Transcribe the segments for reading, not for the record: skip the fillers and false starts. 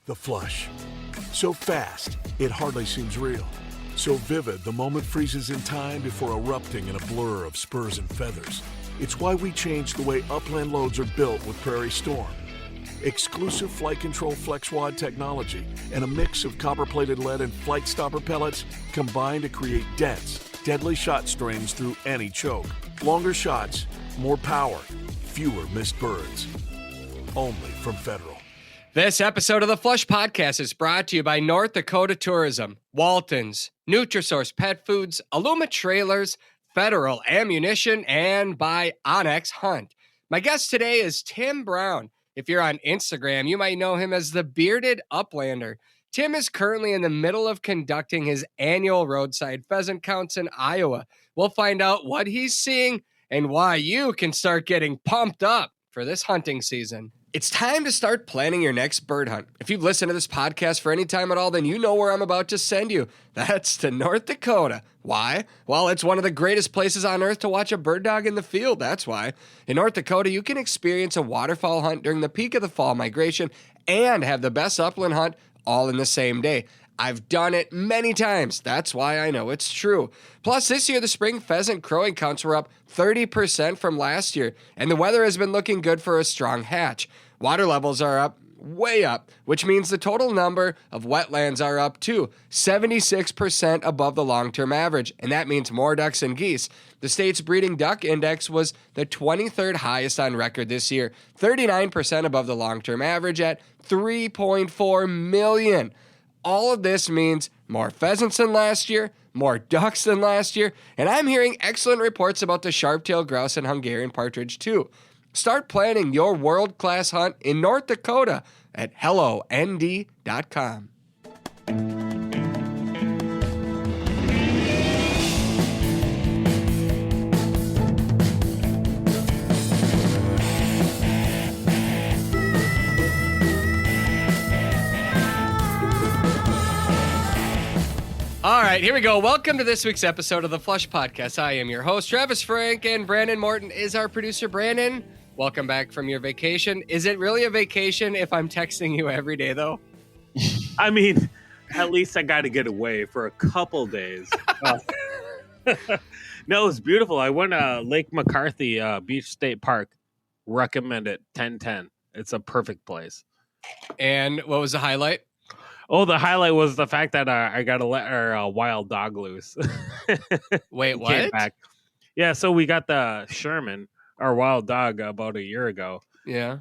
The flush. So fast, it hardly seems real. So vivid, the moment freezes in time before erupting in a blur of spurs and feathers. It's why we changed the way upland loads are built with Prairie Storm. Exclusive flight control FlexWad technology and a mix of copper-plated lead and flight stopper pellets combine to create dense, deadly shot streams through any choke. Longer shots, more power, fewer missed birds. Only from Federal. This episode of the Flush Podcast is brought to you by North Dakota Tourism, Waltons, Nutrisource Pet Foods, Aluma Trailers, Federal Ammunition, and by Onyx Hunt. My guest today is Tim Brown. If you're on Instagram, you might know him as the Bearded Uplander. Tim is currently in the middle of conducting his annual roadside pheasant counts in Iowa. We'll find out what he's seeing and why you can start getting pumped up for this hunting season. It's time to start planning your next bird hunt. If you've listened to this podcast for any time at all, then you know where I'm about to send you. That's to North Dakota. Why? Well, it's one of the greatest places on earth to watch a bird dog in the field. That's why. In North Dakota, you can experience a waterfowl hunt during the peak of the fall migration and have the best upland hunt all in the same day. I've done it many times. That's why I know it's true. Plus, this year, the spring pheasant crowing counts were up 30% from last year, and the weather has been looking good for a strong hatch. Water levels are up, way up, which means the total number of wetlands are up too, 76% above the long-term average, and that means more ducks and geese. The state's breeding duck index was the 23rd highest on record this year, 39% above the long-term average at 3.4 million. All of this means more pheasants than last year, more ducks than last year, and I'm hearing excellent reports about the sharp-tailed grouse and Hungarian partridge too. Start planning your world-class hunt in North Dakota at HelloND.com. All right, here we go. Welcome to this week's episode of the Flush Podcast. I am your host, Travis Frank, and Brandon Morton is our producer. Brandon, welcome back from your vacation. Is it really a vacation if I'm texting you every day, though? I mean, at least I got to get away for a couple days. No, it's beautiful. I went to Lake McCarthy Beach State Park. Recommend it. 10/10. It's a perfect place. And what was the highlight? Oh, the highlight was the fact that I got to let our wild dog loose. Wait, what? Came back. Yeah, so we got the Sherman, our wild dog, about a year ago. Yeah.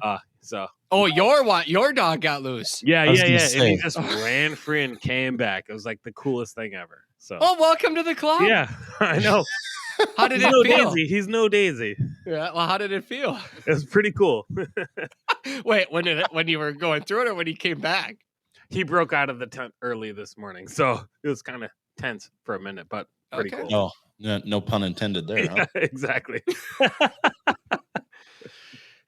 Oh, your dog got loose. Yeah. And he just ran free and came back. It was like the coolest thing ever. So. Oh, welcome to the club. Yeah, I know. How did it feel? He's no Daisy. Yeah. Well, how did it feel? It was pretty cool. Wait, when you were going through it or when he came back? He broke out of the tent early this morning, so it was kind of tense for a minute, but pretty cool. Oh, no pun intended there. Yeah, huh? Exactly.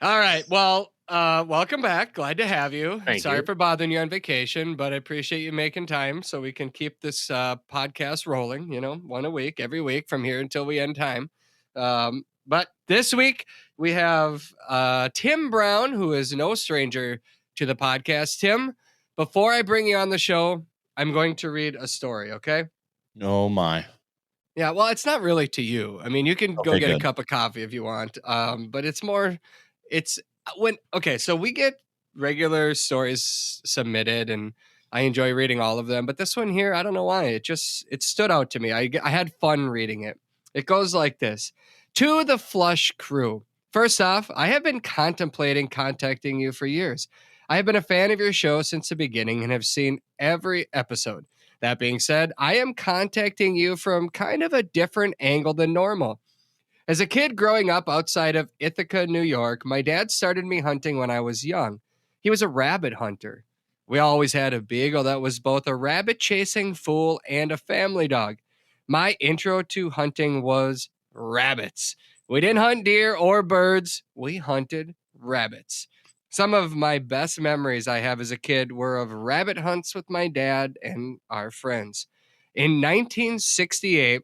All right. Well, welcome back. Glad to have you. Sorry you. for bothering you on vacation, but I appreciate you making time so we can keep this podcast rolling, one a week, every week from here until we end time. But this week we have Tim Brown, who is no stranger to the podcast. Tim, before I bring you on the show, I'm going to read a story, okay? Oh, my. Yeah, well, it's not really to you. I mean, you can go get good. a cup of coffee if you want. But so we get regular stories submitted and I enjoy reading all of them. But this one here, I don't know why. It stood out to me. I had fun reading it. It goes like this. To the Flush crew. First off, I have been contemplating contacting you for years. I have been a fan of your show since the beginning and have seen every episode. That being said, I am contacting you from kind of a different angle than normal. As a kid growing up outside of Ithaca, New York, my dad started me hunting when I was young. He was a rabbit hunter. We always had a beagle that was both a rabbit-chasing fool and a family dog. My intro to hunting was rabbits. We didn't hunt deer or birds. We hunted rabbits. Some of my best memories I have as a kid were of rabbit hunts with my dad and our friends. In 1968,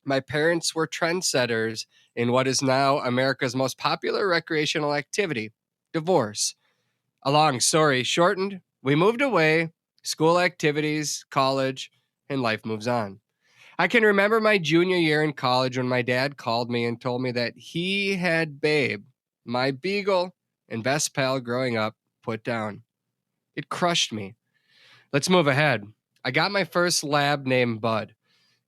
my parents were trendsetters in what is now America's most popular recreational activity, divorce. A long story shortened, We moved away, school activities, college, and life moves on. I can remember my junior year in college when my dad called me and told me that he had Babe, my beagle and best pal growing up, put down. It crushed me. Let's move ahead. I got my first lab named Bud.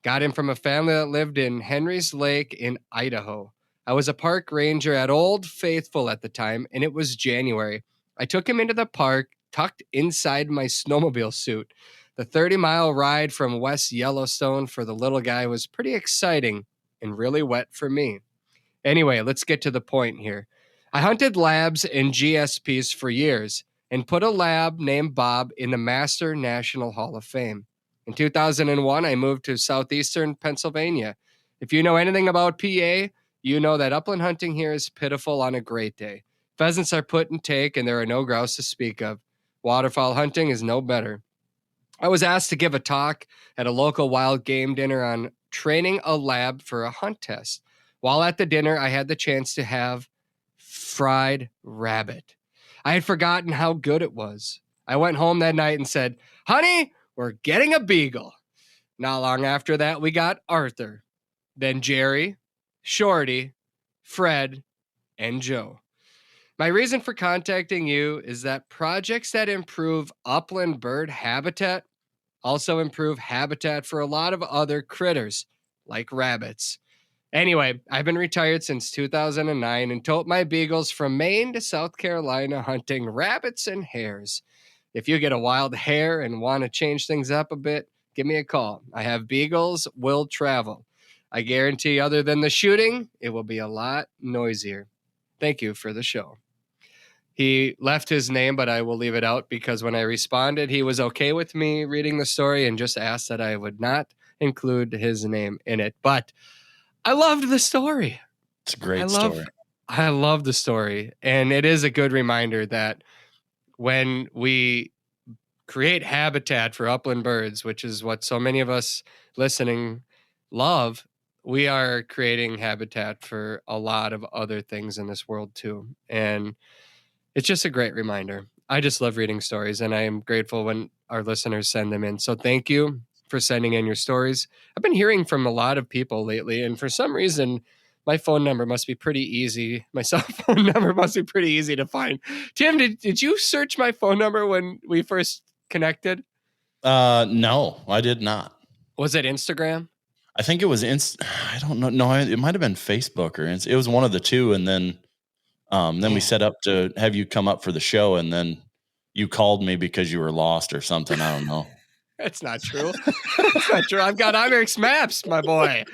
Got him from a family that lived in Henry's Lake in Idaho. I was a park ranger at Old Faithful at the time, and it was January. I took him into the park, tucked inside my snowmobile suit. The 30-mile ride from West Yellowstone for the little guy was pretty exciting and really wet for me. Anyway, let's get to the point here. I hunted labs and GSPs for years and put a lab named Bob in the Master National Hall of Fame. In 2001, I moved to southeastern Pennsylvania. If you know anything about PA, you know that upland hunting here is pitiful on a great day. Pheasants are put in take, and there are no grouse to speak of. Waterfowl hunting is no better. I was asked to give a talk at a local wild game dinner on training a lab for a hunt test. While at the dinner, I had the chance to have fried rabbit. I had forgotten how good it was. I went home that night and said, "Honey, we're getting a beagle." Not long after that, we got Arthur, then Jerry, Shorty, Fred, and Joe. My reason for contacting you is that projects that improve upland bird habitat also improve habitat for a lot of other critters, like rabbits. Anyway, I've been retired since 2009 and tote my beagles from Maine to South Carolina hunting rabbits and hares. If you get a wild hare and want to change things up a bit, give me a call. I have beagles will travel. I guarantee, other than the shooting, it will be a lot noisier. Thank you for the show. He left his name, but I will leave it out because when I responded, he was okay with me reading the story and just asked that I would not include his name in it. But I loved the story. It's a great story. I love the story. And it is a good reminder that when we create habitat for upland birds, which is what so many of us listening love, we are creating habitat for a lot of other things in this world too. And it's just a great reminder. I just love reading stories, and I am grateful when our listeners send them in. So thank you for sending in your stories. I've been hearing from a lot of people lately, and for some reason, my phone number must be pretty easy. My cell phone number must be pretty easy to find. Tim, did you search my phone number when we first connected? No, I did not. Was it Instagram? I think it was I don't know. No, it might have been Facebook or it was one of the two. And then we set up to have you come up for the show, and then you called me because you were lost or something. I don't know. That's not true. That's not true. I've got IMAX maps, my boy.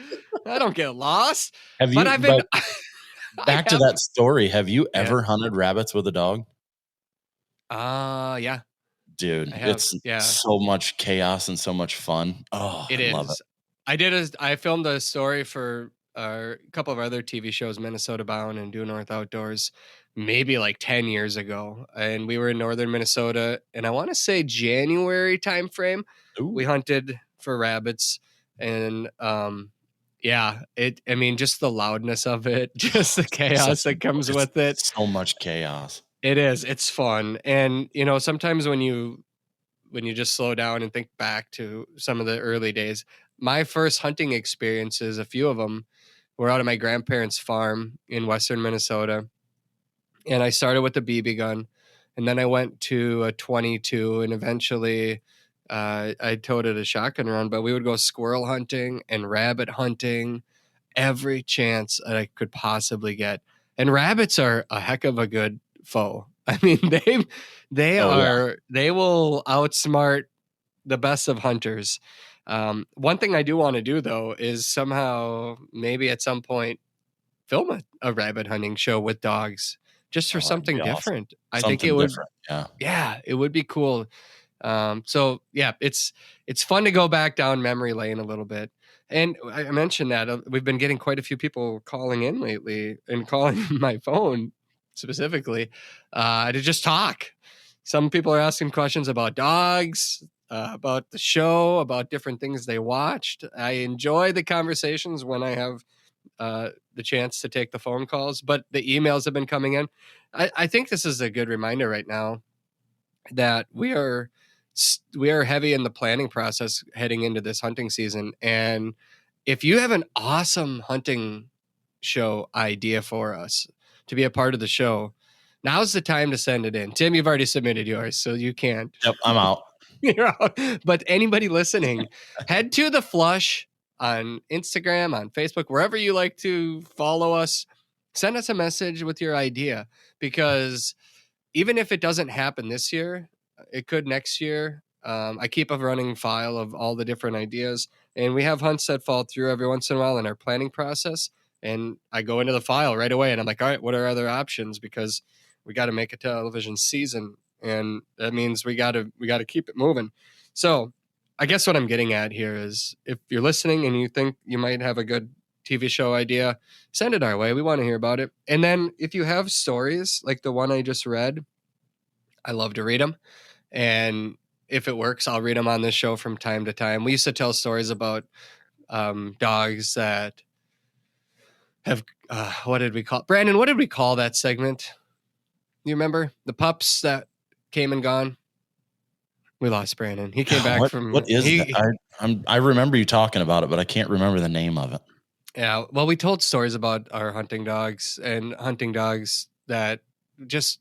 I don't get lost. Have you? But I've been back to that story. Have you ever hunted rabbits with a dog? Yeah. Dude, it's so much chaos and so much fun. Oh, I love it. I filmed a story for a couple of other TV shows, Minnesota Bound and Due North Outdoors, maybe like 10 years ago. And we were in northern Minnesota, and I want to say January timeframe. Ooh. We hunted for rabbits, and just the loudness of it, just the chaos that comes with it. So much chaos. It is. It's fun. And, sometimes when you just slow down and think back to some of the early days, my first hunting experiences, a few of them, were out at my grandparents' farm in western Minnesota. And I started with a BB gun, and then I went to a 22, and eventually I toted a shotgun around, but we would go squirrel hunting and rabbit hunting every chance that I could possibly get. And rabbits are a heck of a good foe. I mean, they will outsmart the best of hunters. One thing I do want to do though is somehow maybe at some point film a rabbit hunting show with dogs just for something different. Awesome. I think it would, it would be cool. It's fun to go back down memory lane a little bit. And I mentioned that we've been getting quite a few people calling in lately and calling my phone specifically to just talk. Some people are asking questions about dogs, about the show, about different things they watched. I enjoy the conversations when I have the chance to take the phone calls, but the emails have been coming in. I think this is a good reminder right now that we are heavy in the planning process heading into this hunting season. And if you have an awesome hunting show idea for us to be a part of the show, now's the time to send it in. Tim, you've already submitted yours, so you can't. Yep, I'm out. You're out. But anybody listening, head to the Flush on Instagram, on Facebook, wherever you like to follow us. Send us a message with your idea, because even if it doesn't happen this year, it could next year. I keep a running file of all the different ideas, and we have hunts that fall through every once in a while in our planning process. And I go into the file right away, and I'm like, all right, what are other options? Because we got to make a television season, and that means we got to keep it moving. So I guess what I'm getting at here is, if you're listening and you think you might have a good TV show idea, send it our way. We want to hear about it. And then if you have stories like the one I just read, I love to read them. And if it works, I'll read them on this show from time to time. We used to tell stories about dogs that have, what did we call it? Brandon, what did we call that segment? You remember the pups that came and gone? We lost Brandon. He came back from. What is that? I remember you talking about it, but I can't remember the name of it. Yeah, well, we told stories about our hunting dogs and hunting dogs that just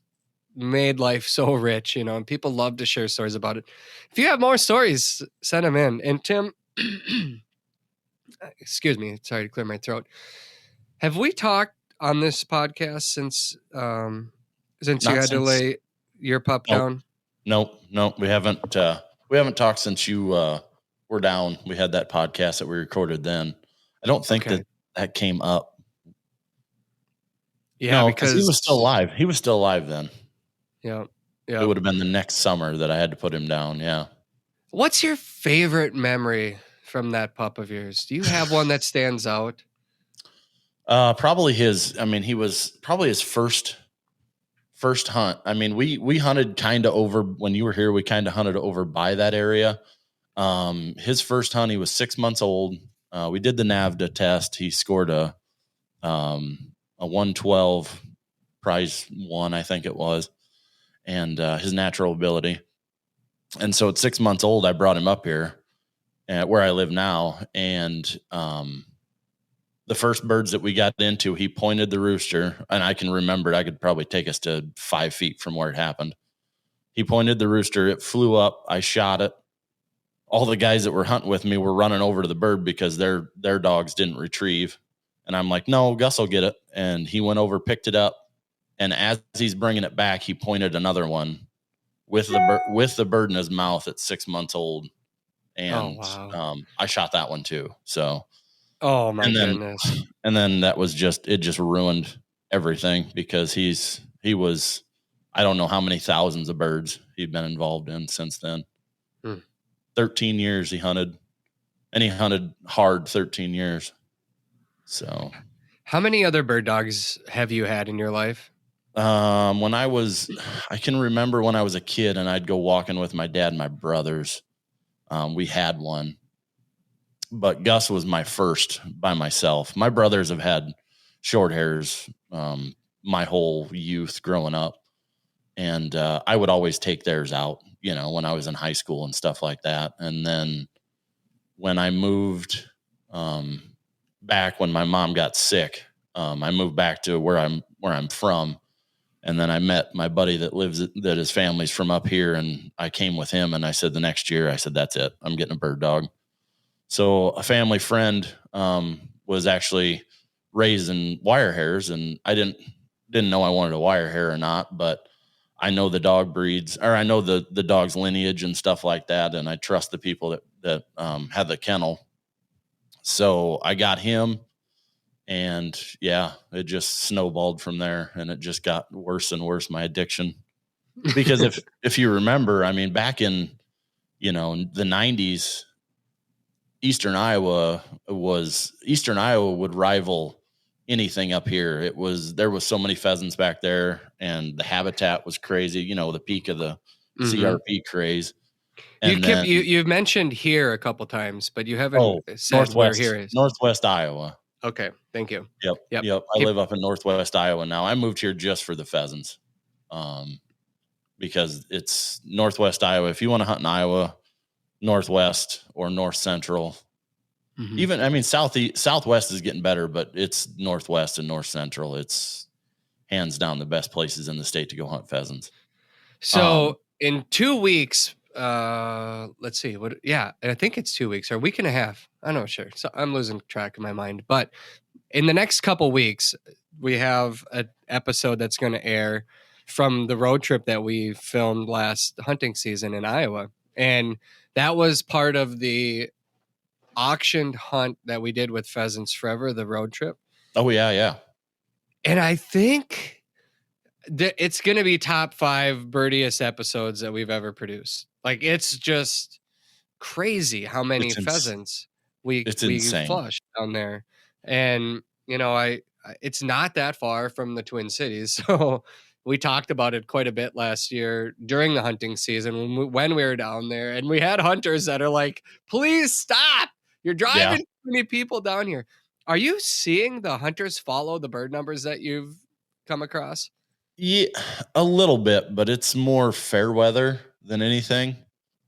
made life so rich, and people love to share stories about it. If you have more stories, send them in. And Tim, excuse me, sorry to clear my throat. Have we talked on this podcast since you had to lay your pup down? Nope, we haven't. We haven't talked since you were down. We had that podcast that we recorded then. I don't think that came up. Yeah, no, because he was still alive. He was still alive then. Yeah. It would have been the next summer that I had to put him down. Yeah. What's your favorite memory from that pup of yours? Do you have one that stands out? Probably his. I mean, he was probably his first hunt. I mean, we hunted kind of over when you were here. We kind of hunted over by that area. His first hunt, he was 6 months old. We did the NAVDA test. He scored a 112 prize 1, I think it was, and his natural ability. And so at 6 months old, I brought him up here at where I live now. And the first birds that we got into, he pointed the rooster, and I can remember it. I could probably take us to 5 feet from where it happened. He pointed the rooster. It flew up. I shot it. All the guys that were hunting with me were running over to the bird because their dogs didn't retrieve. And I'm like, no, Gus will get it. And he went over, picked it up. And as he's bringing it back, he pointed another one with the bird in his mouth at 6 months old. And I shot that one too. So, oh my goodness. And then that was it just ruined everything, because he was, I don't know how many thousands of birds he'd been involved in since then. 13 years he hunted, and he hunted hard 13 years. So how many other bird dogs have you had in your life? I can remember when I was a kid and I'd go walking with my dad and my brothers. We had one, but Gus was my first by myself. My brothers have had short hairs my whole youth growing up. And I would always take theirs out, when I was in high school and stuff like that. And then when I moved back, when my mom got sick, I moved back to where I'm from. And then I met my buddy that his family's from up here, and I came with him. And I said the next year, I said, that's it. I'm getting a bird dog. So a family friend was actually raising wire hairs, and I didn't know I wanted a wire hair or not, but I know the dog breeds, or I know the dog's lineage and stuff like that. And I trust the people that had the kennel. So I got him, and yeah, it just snowballed from there, and it just got worse and worse, my addiction. Because if you remember, I mean, back in, the 90s, Eastern Iowa would rival anything up here. There was so many pheasants back there, and the habitat was crazy, the peak of the CRP craze. And you've mentioned here a couple times, but you haven't said where here is. Northwest Iowa. Okay, thank you. Yep. I live up in Northwest Iowa now. I moved here just for the pheasants. because it's Northwest Iowa. If you want to hunt in Iowa, Northwest or North Central, even, I mean, Southwest is getting better, but it's Northwest and North Central. It's hands down the best places in the state to go hunt pheasants. So in 2 weeks, let's see what. Yeah, I think it's 2 weeks or a week and a half. I'm not sure. So I'm losing track of my mind. But in the next couple weeks, we have an episode that's going to air from the road trip that we filmed last hunting season in Iowa, and that was part of the auctioned hunt that we did with Pheasants Forever, the road trip. Oh yeah. And I think it's going to be top 5 birdiest episodes that we've ever produced. Like, it's just crazy how many pheasants we insane. flushed down there. And, you know, it's not that far from the Twin Cities. So we talked about it quite a bit last year during the hunting season when we were down there. And we had hunters that are like, please stop. You're driving too many people down here. Are you seeing the hunters follow the bird numbers that you've come across? Yeah, a little bit, but it's more fair weather than anything.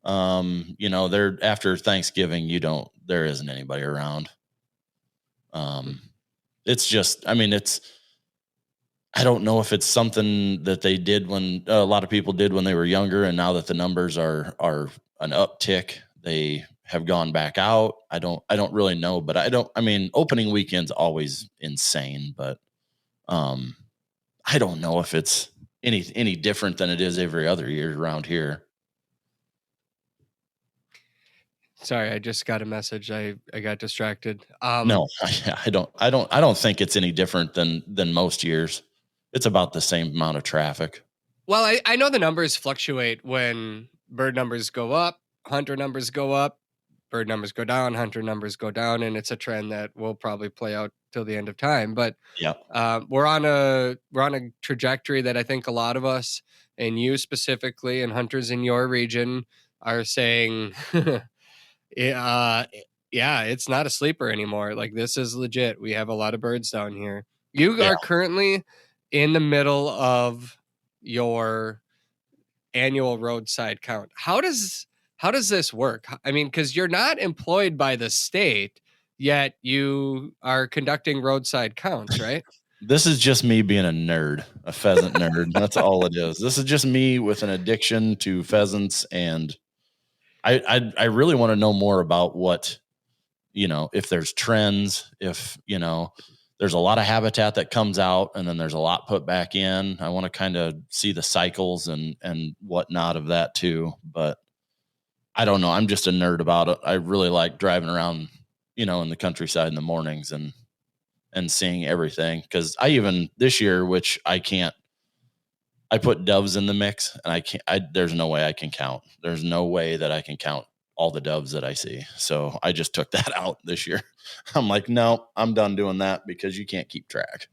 You know, they're after Thanksgiving, there isn't anybody around. It's just, I mean, I don't know if it's something that they did when a lot of people did when they were younger, and now that the numbers are an uptick, they have gone back out. I don't really know, but I mean, opening weekend's always insane, but I don't know if it's any different than it is every other year around here. Sorry, I just got a message. I got distracted. No, I don't think it's any different than most years. It's about the same amount of traffic. Well, I know the numbers fluctuate when bird numbers go up, hunter numbers go up, bird numbers go down, hunter numbers go down, and it's a trend that will probably play out till the end of time. But yeah, we're on a trajectory that I think a lot of us, and you specifically, and hunters in your region, are saying, yeah, it's not a sleeper anymore. Like, this is legit. We have a lot of birds down here. You are currently in the middle of your annual roadside count. How does this work? I mean, because you're not employed by the state, yet you are conducting roadside counts, right? This is just me being a nerd, a pheasant nerd. That's all it is. This is just me with an addiction to pheasants, and I really want to know more about what, you know, if there's trends, if, you know, there's a lot of habitat that comes out and then there's a lot put back in. I want to kind of see the cycles and whatnot of that too. But I don't know. I'm just a nerd about it. I really like driving around, you know, in the countryside in the mornings and seeing everything. Cause this year, which I put doves in the mix, and there's no way I can count. There's no way that I can count all the doves that I see. So I just took that out this year. I'm like, no, I'm done doing that because you can't keep track.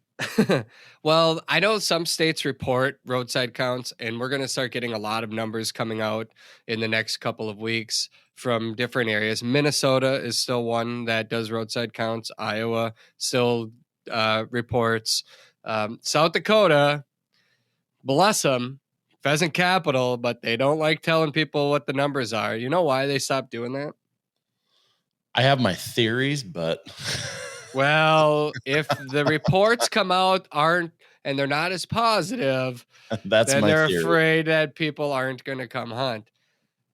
Well, I know some states report roadside counts, and we're going to start getting a lot of numbers coming out in the next couple of weeks from different areas. Minnesota is still one that does roadside counts. Iowa still reports. South Dakota, bless them, pheasant capital, but they don't like telling people what the numbers are. You know why they stopped doing that? I have my theories, but well, if the reports come out and they're not as positive, then they're afraid that people aren't going to come hunt.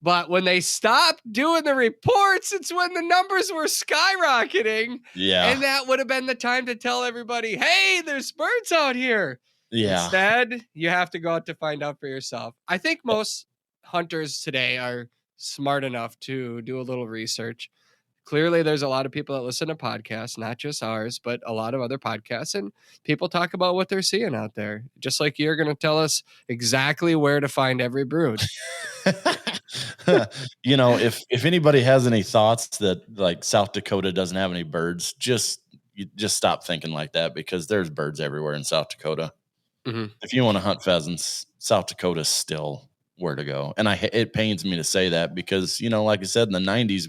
But when they stopped doing the reports, it's when the numbers were skyrocketing. Yeah. And that would have been the time to tell everybody, hey, there's birds out here. Yeah. Instead, you have to go out to find out for yourself. I think most hunters today are smart enough to do a little research. Clearly, there's a lot of people that listen to podcasts, not just ours, but a lot of other podcasts, and people talk about what they're seeing out there. Just like you're going to tell us exactly where to find every brood. You know, if anybody has any thoughts that like South Dakota doesn't have any birds, just stop thinking like that, because there's birds everywhere in South Dakota. Mm-hmm. If you want to hunt pheasants, South Dakota's still where to go. And it pains me to say that because, you know, like I said, in the 90s,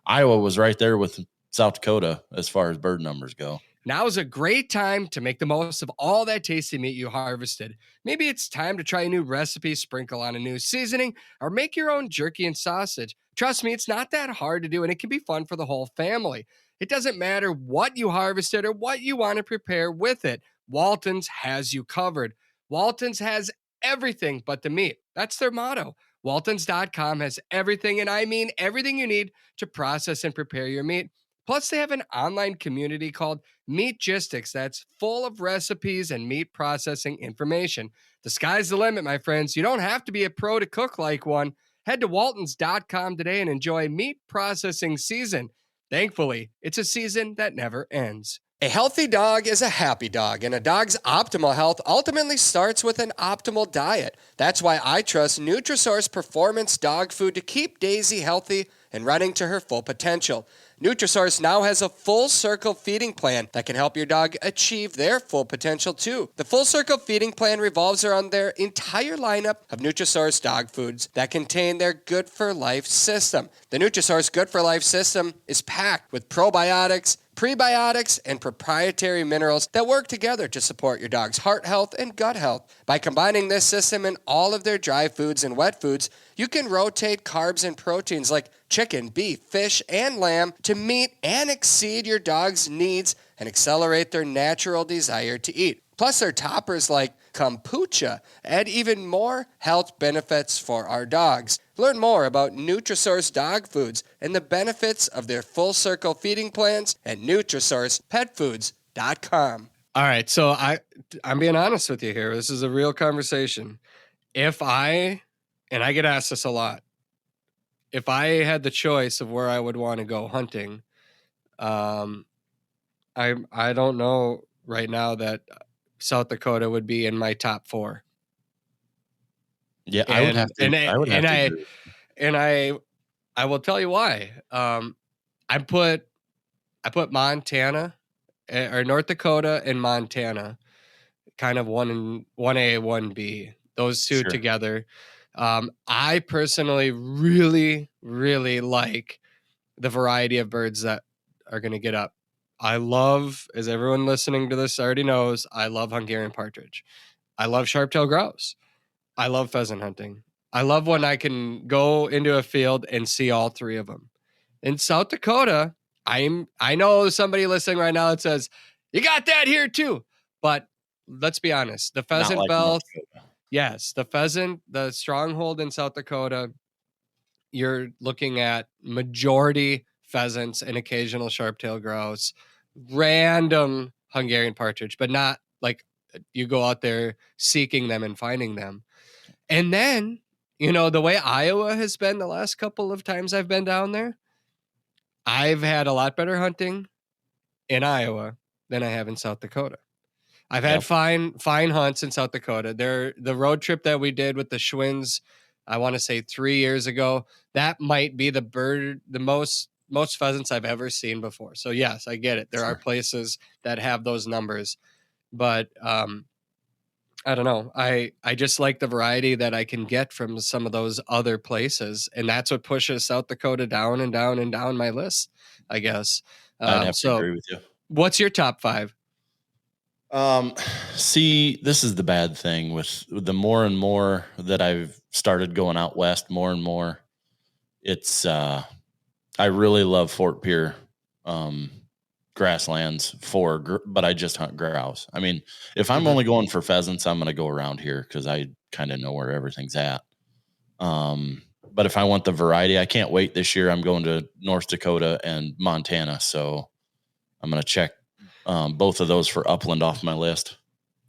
Iowa was right there with South Dakota as far as bird numbers go. Now's a great time to make the most of all that tasty meat you harvested. Maybe it's time to try a new recipe, sprinkle on a new seasoning, or make your own jerky and sausage. Trust me, it's not that hard to do, and it can be fun for the whole family. It doesn't matter what you harvested or what you want to prepare with it. Walton's has you covered. Walton's has everything but the meat. That's their motto. Waltons.com has everything, and I mean everything you need to process and prepare your meat. Plus, they have an online community called Meatgistics that's full of recipes and meat processing information. The sky's the limit, my friends. You don't have to be a pro to cook like one. Head to waltons.com today and enjoy meat processing season. Thankfully, it's a season that never ends. A healthy dog is a happy dog, and a dog's optimal health ultimately starts with an optimal diet. That's why I trust Nutrisource Performance Dog Food to keep Daisy healthy and running to her full potential. Nutrisource now has a full circle feeding plan that can help your dog achieve their full potential too. The full circle feeding plan revolves around their entire lineup of Nutrisource dog foods that contain their Good for Life system. The Nutrisource Good for Life system is packed with probiotics, prebiotics, and proprietary minerals that work together to support your dog's heart health and gut health. By combining this system in all of their dry foods and wet foods, you can rotate carbs and proteins like chicken, beef, fish, and lamb to meet and exceed your dog's needs and accelerate their natural desire to eat. Plus, their toppers like kombucha add even more health benefits for our dogs. Learn more about Nutrisource dog foods and the benefits of their full circle feeding plans at NutrisourcePetFoods.com. All right, so I'm being honest with you here. This is a real conversation. And I get asked this a lot, if I had the choice of where I would want to go hunting, I don't know right now that South Dakota would be in my top 4. Yeah, I would have to. I will tell you why. I put Montana or North Dakota and Montana, kind of 1A, 1B. Those two together. I personally really, really like the variety of birds that are going to get up. I love, as everyone listening to this already knows, I love Hungarian partridge. I love sharp-tailed grouse. I love pheasant hunting. I love when I can go into a field and see all 3 of them. In South Dakota, I know somebody listening right now that says, you got that here too. But let's be honest, the pheasant belt, yes, the pheasant, the stronghold in South Dakota, you're looking at majority pheasants and occasional sharp-tailed grouse, random Hungarian partridge, but not like you go out there seeking them and finding them. And then, the way Iowa has been the last couple of times I've been down there, I've had a lot better hunting in Iowa than I have in South Dakota. I've had fine hunts in South Dakota. The road trip that we did with the Schwinns, I want to say 3 years ago, that might be the most pheasants I've ever seen before. So yes, I get it. There are places that have those numbers, but I don't know. I just like the variety that I can get from some of those other places, and that's what pushes South Dakota down and down and down my list, I guess. I'd have to agree with you. What's your top 5? See, this is the bad thing with the more and more that I've started going out west, more and more. It's I really love Fort Pierre grasslands but I just hunt grouse. I mean, if I'm only going for pheasants, I'm going to go around here because I kind of know where everything's at. But if I want the variety, I can't wait this year. I'm going to North Dakota and Montana, so I'm going to check both of those for upland off my list.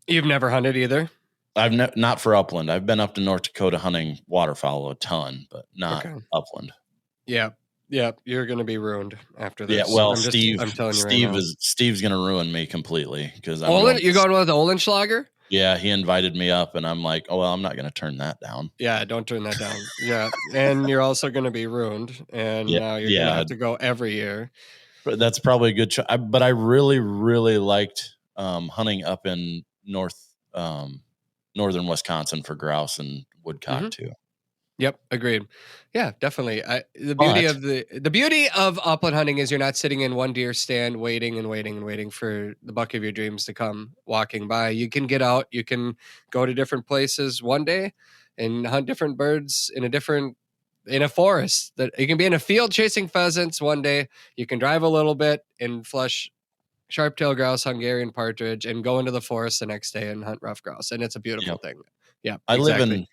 You've never hunted either? I've not for upland. I've been up to North Dakota hunting waterfowl a ton, but not upland. Yeah. Yeah, you're going to be ruined after this. Yeah, well, I'm telling you right now. Steve's going to ruin me completely because you're going with Olenschlager? Yeah, he invited me up, and I'm like, oh well, I'm not going to turn that down. Yeah, don't turn that down. Yeah, and you're also going to be ruined, and now you're going to have to go every year. But that's probably a good choice. But I really, really liked hunting up in northern Wisconsin for grouse and woodcock too. Yep, agreed. Yeah, definitely. The But beauty of upland hunting is you're not sitting in one deer stand waiting and waiting and waiting for the buck of your dreams to come walking by. You can get out, you can go to different places one day and hunt different birds in a forest. That you can be in a field chasing pheasants one day. You can drive a little bit and flush sharp-tailed grouse, Hungarian partridge, and go into the forest the next day and hunt rough grouse. And it's a beautiful yeah, thing. Yeah, I live exactly. in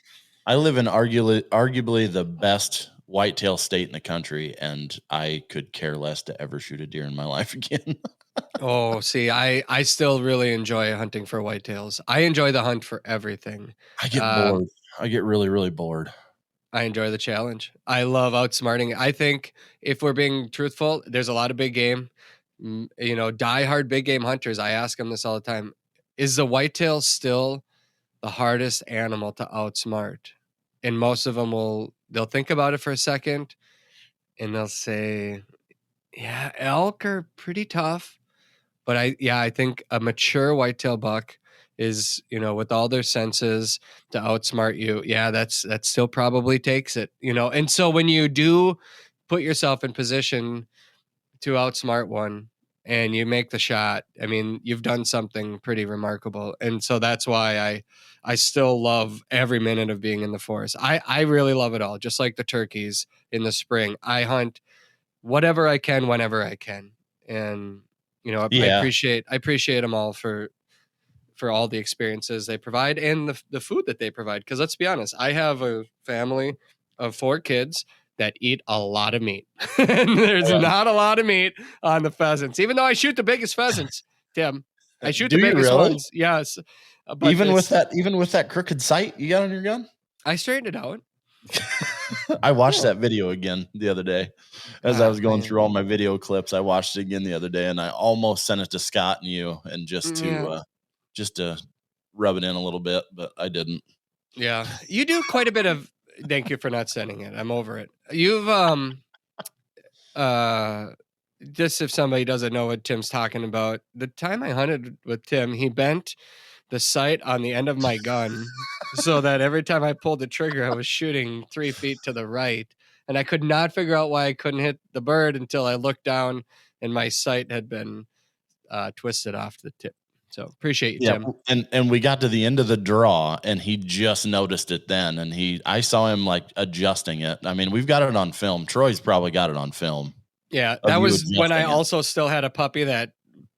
I live in arguably the best whitetail state in the country, and I could care less to ever shoot a deer in my life again. Oh, see, I still really enjoy hunting for whitetails. I enjoy the hunt for everything. I get Um, bored. I get really, really bored. I enjoy the challenge. I love outsmarting. I think if we're being truthful, there's a lot of big game. Diehard big game hunters. I ask them this all the time: is the whitetail still the hardest animal to outsmart? And most of them they'll think about it for a second, and they'll say, "Yeah, elk are pretty tough." But I think a mature whitetail buck is, with all their senses to outsmart you. Yeah, that still probably takes it. And so when you do put yourself in position to outsmart one and you make the shot, I mean, you've done something pretty remarkable. And so that's why I still love every minute of being in the forest. I really love it all. Just like the turkeys in the spring. I hunt whatever I can, whenever I can. And I Yeah, appreciate them all for all the experiences they provide and the food that they provide. Because let's be honest, I have a family of 4 kids that eat a lot of meat, and there's yeah. not a lot of meat on the pheasants. Even though I shoot the biggest pheasants, Tim, I shoot the Do you biggest really? ones. Yes, but Even with that crooked sight you got on your gun? I straightened it out. I watched Yeah. that video again the other day. As I Ah, was going man. through all my video clips, I watched it again the other day, and I almost sent it to Scott and you, and Yeah. just to rub it in a little bit, but I didn't. Yeah. You do quite a bit of thank you for not sending it. I'm over it. You've uh just if somebody doesn't know what Tim's talking about, the time I hunted with Tim, he bent the sight on the end of my gun so that every time I pulled the trigger, I was shooting 3 feet to the right. And I could not figure out why I couldn't hit the bird until I looked down and my sight had been twisted off the tip. So appreciate you, Yeah, Tim. and we got to the end of the draw, and he just noticed it then, and I saw him, like, adjusting it. I mean, we've got it on film. Troy's probably got it on film Yeah, of that you was when I adjusting it. also still had a puppy that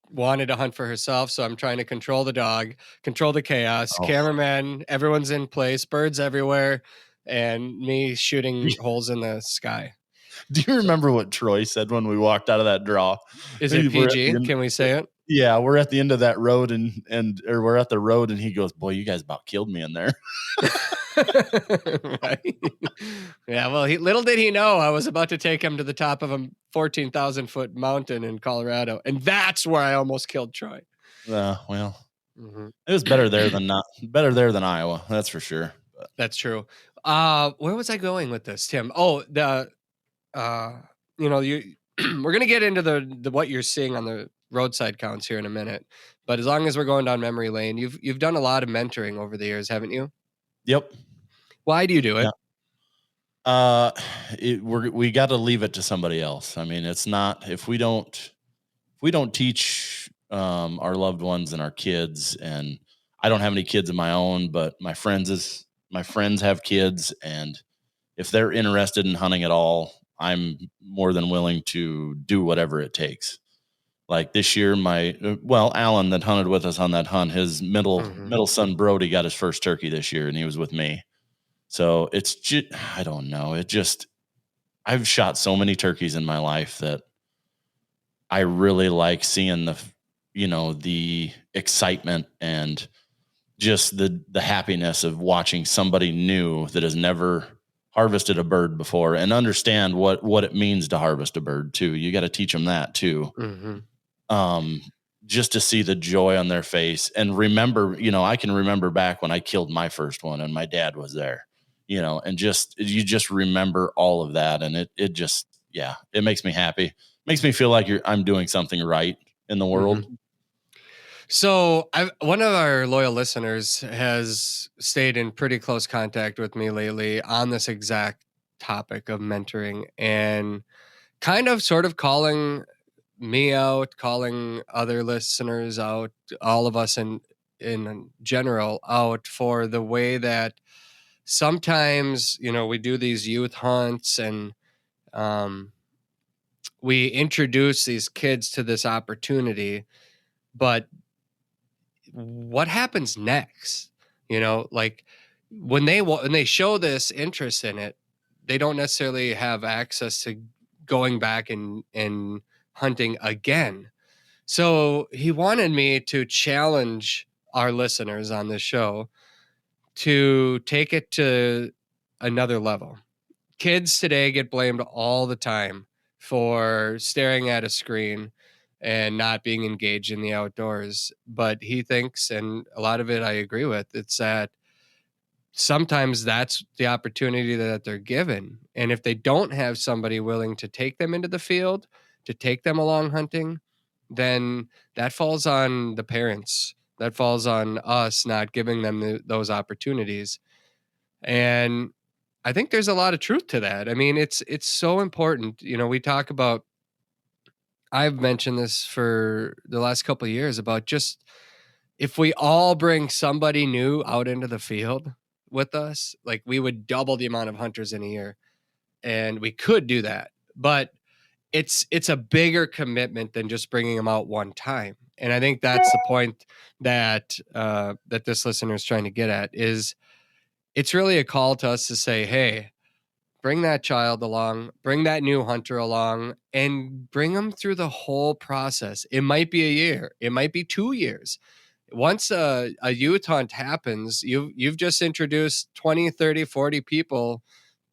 wanted to hunt for herself. So I'm trying to control the dog, control the chaos, Oh. cameraman, everyone's in place, birds everywhere, and me shooting holes in the sky. Do you remember what Troy said when we walked out of that draw? Is it We're at the PG? end Can we say it? Yeah, we're at the end of that road, or we're at the road, and he goes, "Boy, you guys about killed me in there." Right. Yeah, well, little did he know I was about to take him to the top of a 14,000-foot mountain in Colorado, and that's where I almost killed Troy. Well, Mhm. it was better there than Iowa, that's for sure. But That's true. Where was I going with this, Tim? Oh, you we're gonna get into the what you're seeing on the roadside counts here in a minute. But as long as we're going down memory lane, you've done a lot of mentoring over the years, haven't you? yep, Why do you do yeah. it? Uh, we got to leave it to somebody else. I mean, it's not if we don't teach our loved ones and our kids, and I don't have any kids of my own, but my friends have kids, and if they're interested in hunting at all, I'm more than willing to do whatever it takes. Like this year, Alan that hunted with us on that hunt, his Mhm. middle son Brody got his first turkey this year, and he was with me. So it's just, I don't know. I've shot so many turkeys in my life that I really like seeing the excitement and just the happiness of watching somebody new that has never harvested a bird before and understand what it means to harvest a bird too. You got to teach them that too. Mhm. Um, just to see the joy on their face and remember, I can remember back when I killed my first one and my dad was there, and you just remember all of that. And it just, yeah, it makes me happy. Makes me feel like I'm doing something right in the world. Mhm. So one of our loyal listeners has stayed in pretty close contact with me lately on this exact topic of mentoring and kind of sort of calling me out, calling other listeners out, all of us in general out for the way that sometimes, we do these youth hunts and um, we introduce these kids to this opportunity, but what happens next? Like when they show this interest in it, they don't necessarily have access to going back and hunting again. So he wanted me to challenge our listeners on this show to take it to another level. Kids today get blamed all the time for staring at a screen and not being engaged in the outdoors. But he thinks, and a lot of it I agree with, it's that sometimes that's the opportunity that they're given. And if they don't have somebody willing to take them into the field, to take them along hunting, then that falls on the parents. That falls on us not giving them those opportunities. And I think there's a lot of truth to that. I mean, it's so important. We talk about, I've mentioned this for the last couple of years about just if we all bring somebody new out into the field with us, like we would double the amount of hunters in a year. And we could do that. But it's a bigger commitment than just bringing them out one time. And I think that's the point that that this listener is trying to get at is it's really a call to us to say, hey, bring that child along, bring that new hunter along, and bring them through the whole process. It might be a year, it might be 2 years. Once a youth hunt happens, you've just introduced 20, 30, 40 people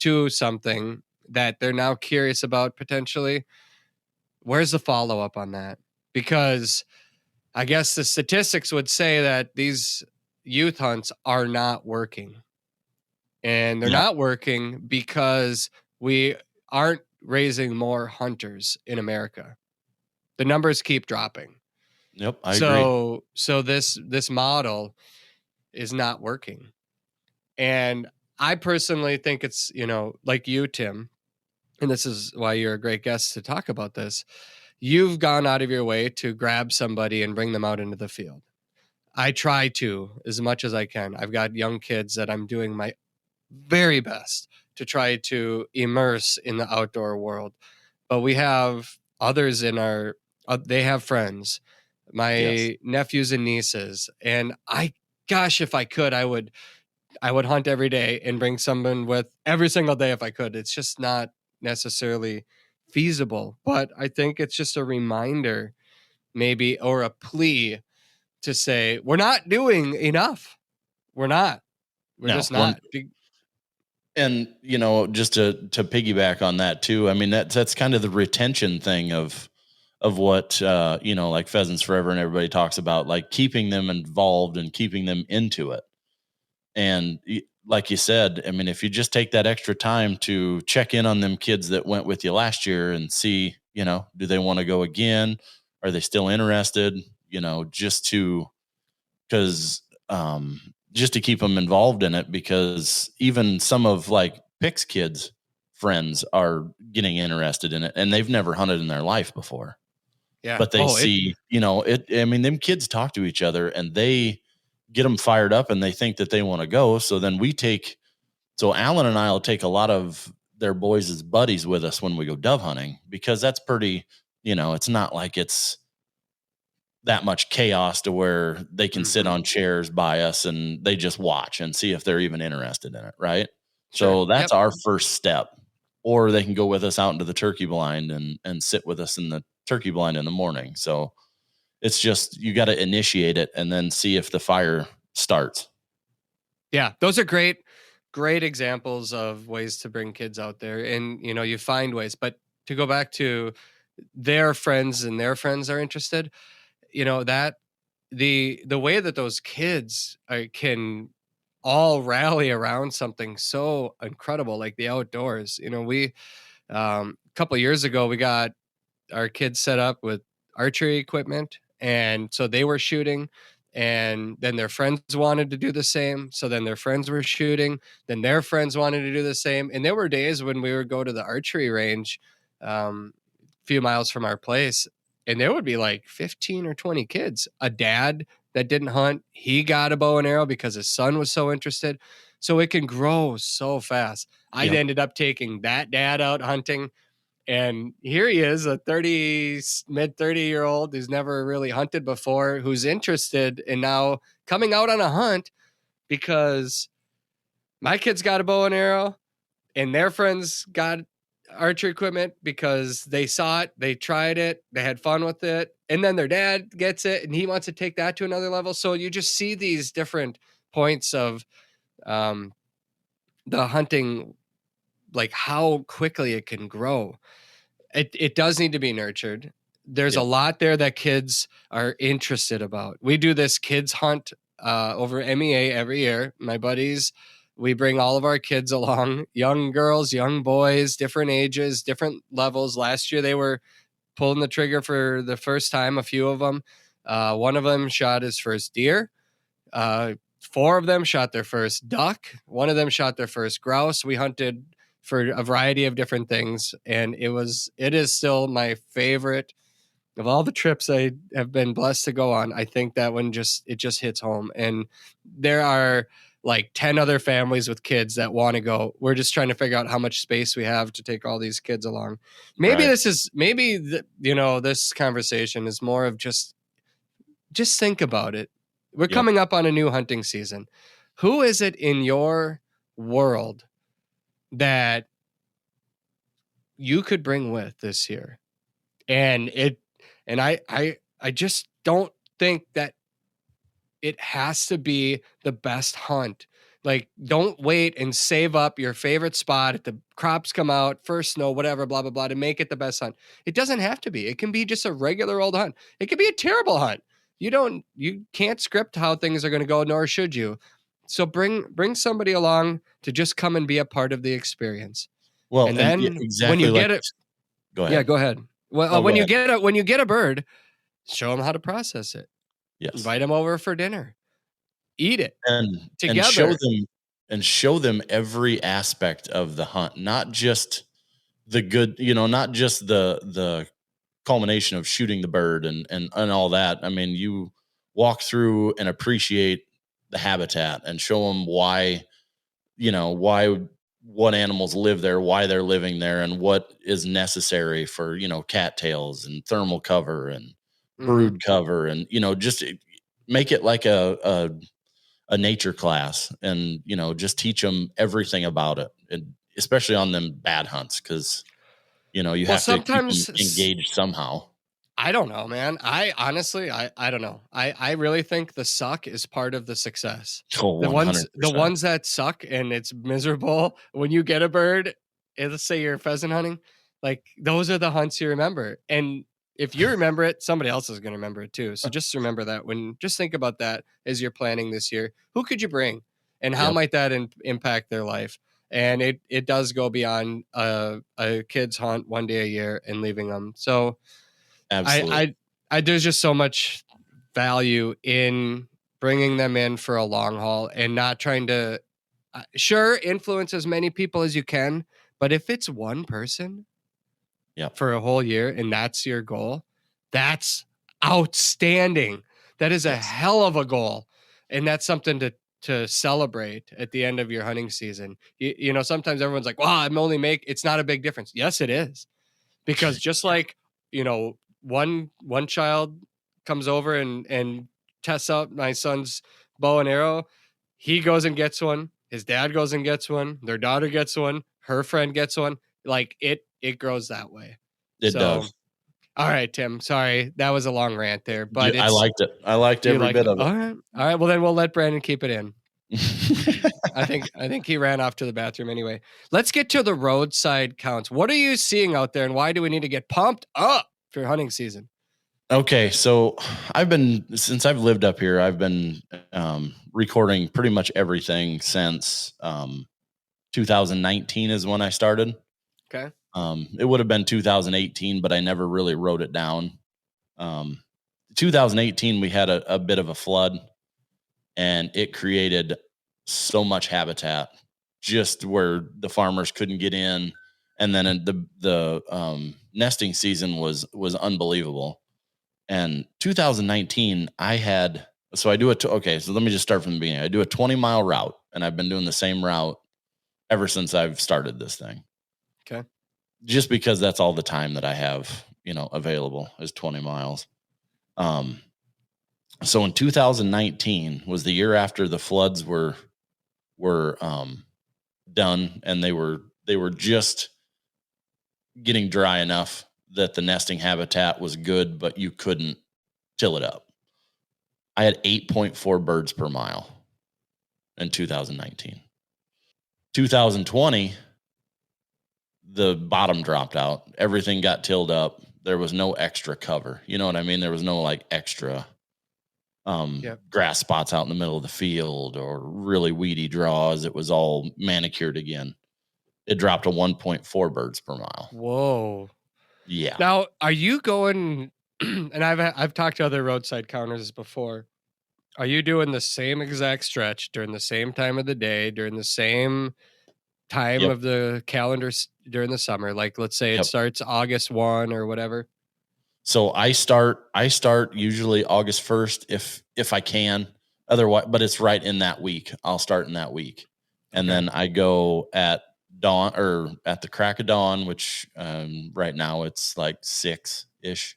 to something that they're now curious about potentially. Where's the follow-up on that? Because I guess the statistics would say that these youth hunts are not working. And they're Yeah. not working because we aren't raising more hunters in America. The numbers keep dropping. Yep, I agree. So this model is not working. And I personally think it's, like you, Tim, and this is why you're a great guest to talk about this. You've gone out of your way to grab somebody and bring them out into the field. I try to as much as I can. I've got young kids that I'm doing my very best to try to immerse in the outdoor world. But we have others in our, they have friends, Yes. my nephews and nieces. And gosh, if I could, I would hunt every day and bring someone with every single day if I could. It's just not necessarily feasible. But I think it's just a reminder, maybe, or a plea to say, we're not doing enough. We're not. We're No, just not. and just to piggyback on that too. I mean, that's kind of the retention thing of what like Pheasants Forever and everybody talks about, like keeping them involved and keeping them into it. And like you said, I mean, if you just take that extra time to check in on them kids that went with you last year and see, do they want to go again? Are they still interested? Just to, because just to keep them involved in it, because even some of like Pick's kids' friends are getting interested in it and they've never hunted in their life before. Yeah. But they see, I mean, them kids talk to each other and they get them fired up and they think that they want to go. So then so Alan and I will take a lot of their boys as buddies with us when we go dove hunting, because that's pretty, it's not like it's that much chaos to where they can sit on chairs by us and they just watch and see if they're even interested in it. Right. Sure. So that's Yep. our first step. Or they can go with us out into the turkey blind and sit with us in the turkey blind in the morning. So it's just, you got to initiate it and then see if the fire starts. Yeah. Those are great examples of ways to bring kids out there. And, you find ways. But to go back to their friends and their friends are interested, that the way that those kids can all rally around something so incredible, like the outdoors. We a couple of years ago, we got our kids set up with archery equipment And so they were shooting, and then their friends wanted to do the same. So then their friends were shooting, then their friends wanted to do the same. And there were days when we would go to the archery range, a few miles from our place, and there would be like 15 or 20 kids. A dad that didn't hunt, he got a bow and arrow because his son was so interested. So it can grow so fast. I Yep. ended up taking that dad out hunting, and here he is, a mid 30-year-old who's never really hunted before, who's interested and now coming out on a hunt because my kids got a bow and arrow and their friends got archery equipment because they saw it, they tried it, they had fun with it, and then their dad gets it and he wants to take that to another level. So you just see these different points of the hunting, like how quickly it can grow. It does need to be nurtured. There's a lot there that kids are interested about. We do this kids hunt over MEA every year. My buddies, we bring all of our kids along, young girls, young boys, different ages, different levels. Last year, they were pulling the trigger for the first time, a few of them. One of them shot his first deer. 4 of them shot their first duck. One of them shot their first grouse. We hunted for a variety of different things, and it is still my favorite of all the trips I have been blessed to go on. I think that one it just hits home, and there are like 10 other families with kids that want to go. We're just trying to figure out how much space we have to take all these kids along. Maybe this conversation is more of just think about it. We're coming up on a new hunting season. Who is it in your world that you could bring with this year? And I just don't think that it has to be the best hunt. Like, don't wait and save up your favorite spot at the crops come out, first snow, whatever, blah, blah, blah, to make it the best hunt. It doesn't have to be. It can be just a regular old hunt. It could be a terrible hunt. You can't script how things are going to go, nor should you. So bring somebody along to just come and be a part of the experience. Well, and then exactly when you like, get it, go ahead. yeah, go ahead. Well, when you get a bird, show them how to process it. Yes. Invite them over for dinner. Eat it together and show them every aspect of the hunt, not just the good, not just the culmination of shooting the bird and all that. I mean, you walk through and appreciate the habitat and show them why what animals live there, why they're living there, and what is necessary for, cattails and thermal cover and brood cover, and, just make it like a nature class, and, just teach them everything about it, and especially on them bad hunts. Cause you have to keep them engaged somehow. I don't know, man. I honestly, I don't know. I really think the suck is part of the success. Oh, 100%. The ones that suck and it's miserable when you get a bird, let's say you're pheasant hunting, like those are the hunts you remember. And if you remember it, somebody else is going to remember it too. So just remember that just think about that as you're planning this year. Who could you bring and how might that impact their life? And it does go beyond a kid's hunt one day a year and leaving them. So absolutely, there's just so much value in bringing them in for a long haul and not trying to, influence as many people as you can. But if it's one person for a whole year and that's your goal, that's outstanding. That is a hell of a goal. And that's something to celebrate at the end of your hunting season. Sometimes everyone's like, wow, it's not a big difference. Yes, it is. Because just like, one child comes over and tests out my son's bow and arrow. He goes and gets one. His dad goes and gets one. Their daughter gets one. Her friend gets one. Like it grows that way. It does. All right, Tim. Sorry, that was a long rant there, but I liked it. I liked every bit of it. All right. Well, then we'll let Brandon keep it in. I think he ran off to the bathroom anyway. Let's get to the roadside counts. What are you seeing out there, and why do we need to get pumped up for hunting season? Okay, so since I've lived up here, I've been recording pretty much everything since 2019 is when I started. Okay. It would have been 2018, but I never really wrote it down. 2018, we had a bit of a flood, and it created so much habitat just where the farmers couldn't get in. And then the nesting season was unbelievable. And 2019, I had, so I do it. Okay, so let me just start from the beginning. I do a 20-mile route, and I've been doing the same route ever since I've started this thing. Okay. Just because that's all the time that I have, available is 20 miles. So in 2019 was the year after the floods were done, and they were just getting dry enough that the nesting habitat was good, but you couldn't till it up. I had 8.4 birds per mile in 2019. 2020, the bottom dropped out. Everything got tilled up. There was no extra cover. You know what I mean? There was no like extra grass spots out in the middle of the field or really weedy draws. It was all manicured again. It dropped to 1.4 birds per mile. Whoa. Yeah. Now, are you going, and I've talked to other roadside counters before. Are you doing the same exact stretch during the same time of the day, during the same time of the calendar during the summer? Like, let's say it starts August 1 or whatever. So I start usually August 1st if I can. Otherwise, but it's right in that week. I'll start in that week. And then I go at dawn or at the crack of dawn, which right now it's like 6-ish.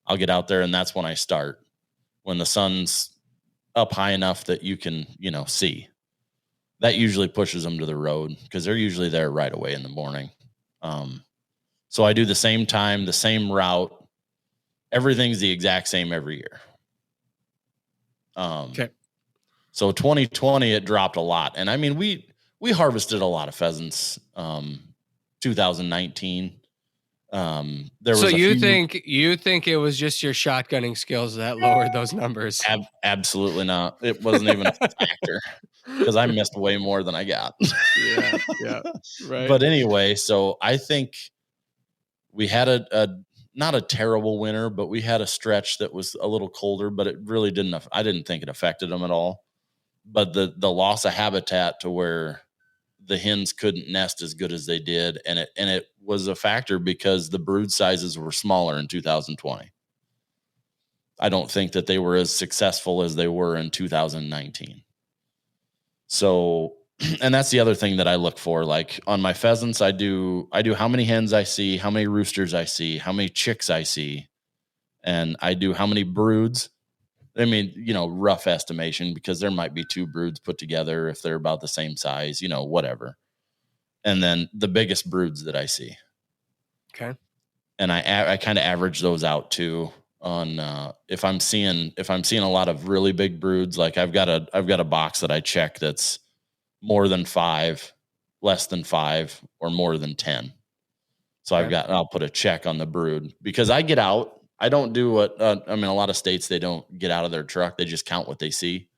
I'll get out there, and that's when I start. When the sun's up high enough that you can, see. That usually pushes them to the road because they're usually there right away in the morning. So I do the same time, the same route. Everything's the exact same every year. So 2020, it dropped a lot. And I mean, we harvested a lot of pheasants, 2019. So you think it was just your shotgunning skills that lowered those numbers? Absolutely not. It wasn't even a factor because I missed way more than I got. Yeah, right. But anyway, so I think we had a not a terrible winter, but we had a stretch that was a little colder, but it really I didn't think it affected them at all. But the loss of habitat to where the hens couldn't nest as good as they did, and it was a factor because the brood sizes were smaller in 2020. I don't think that they were as successful as they were in 2019. So, and that's the other thing that I look for. Like on my pheasants, I do how many hens I see, how many roosters I see, how many chicks I see, and I do how many broods. I mean, rough estimation, because there might be 2 broods put together if they're about the same size, whatever. And then the biggest broods that I see. Okay. And I kind of average those out too on if I'm seeing a lot of really big broods. Like I've got a box that I check that's more than 5, less than 5, or more than 10. So I'll put a check on the brood because I get out. I don't do what, a lot of states, they don't get out of their truck. They just count what they see.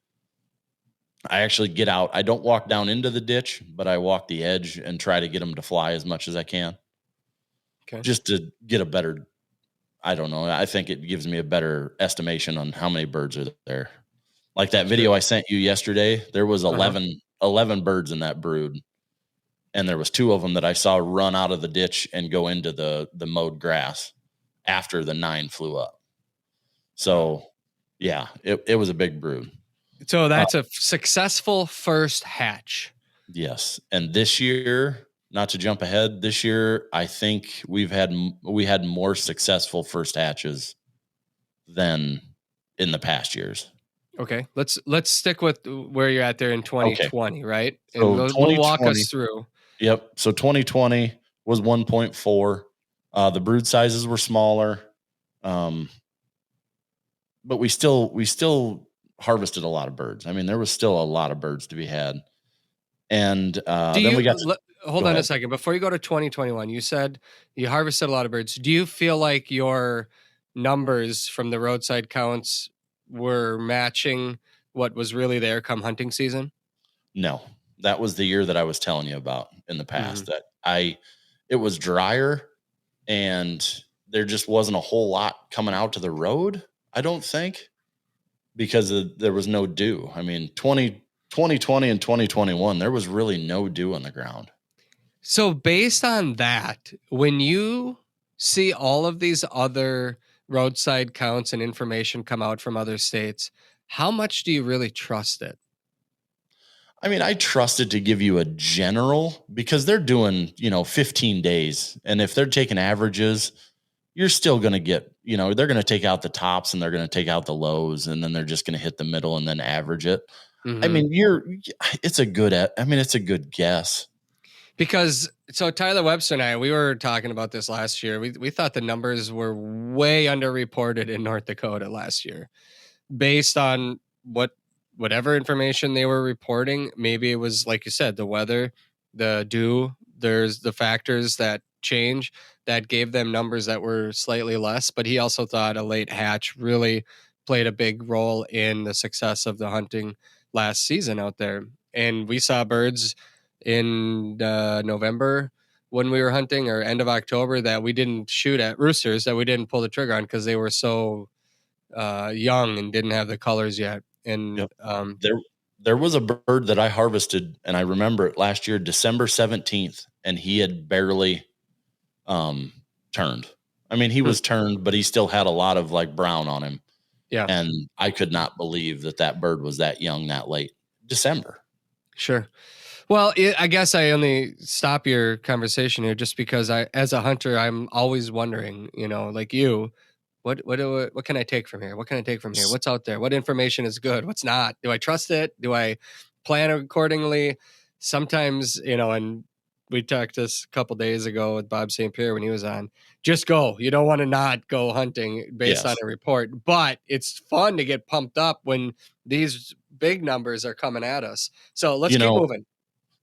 I actually get out. I don't walk down into the ditch, but I walk the edge and try to get them to fly as much as I can. Okay. Just to get a better, I don't know. I think it gives me a better estimation on how many birds are there. Like that video I sent you yesterday, there was 11 birds in that brood. And there was 2 of them that I saw run out of the ditch and go into the mowed grass after the 9 flew up. So yeah, it was a big brood. So that's a successful first hatch. Yes. And this year, not to jump ahead, this year, I think we had more successful first hatches than in the past years. Okay. Let's stick with where you're at there in 2020, right? And So we'll walk us through. Yep. So 2020 was 1.4. The brood sizes were smaller. But we still harvested a lot of birds. I mean, there was still a lot of birds to be had. And then we got hold on a second. Before you go to 2021, you said you harvested a lot of birds. Do you feel like your numbers from the roadside counts were matching what was really there come hunting season? No, that was the year that I was telling you about in the past, that it was drier and there just wasn't a whole lot coming out to the road. I don't think, because there was no dew. I mean, 2020 and 2021, there was really no dew on the ground. So based on that, when you see all of these other roadside counts and information come out from other states, how much do you really trust it? I mean, I trust it to give you a general, because they're doing, 15 days. And if they're taking averages, you're still going to get, they're going to take out the tops and they're going to take out the lows, and then they're just going to hit the middle and then average it. I Mhm. mean, it's a good guess. Because so Tyler Webster and I, we were talking about this last year. We thought the numbers were way underreported in North Dakota last year, based on whatever information they were reporting. Maybe it was like you said, the weather, the dew. There's the factors that change that gave them numbers that were slightly less. But he also thought a late hatch really played a big role in the success of the hunting last season out there. And we saw birds in November when we were hunting, or end of October, that we didn't shoot at, roosters that we didn't pull the trigger on because they were so young and didn't have the colors yet. And Yep. There was a bird that I harvested, and I remember it last year, December 17th, and he had barely turned. I mean, he was turned, but he still had a lot of like brown on him. Yeah. And I could not believe that bird was that young that late. December. Sure. Well, I guess I only stop your conversation here just because as a hunter, I'm always wondering, like you, what can I take from here? What can I take from here? What's out there? What information is good? What's not? Do I trust it? Do I plan accordingly? Sometimes, and we talked this a couple days ago with Bob St. Pierre when he was on. Just go. You don't want to not go hunting based on a report, but it's fun to get pumped up when these big numbers are coming at us. So let's keep moving.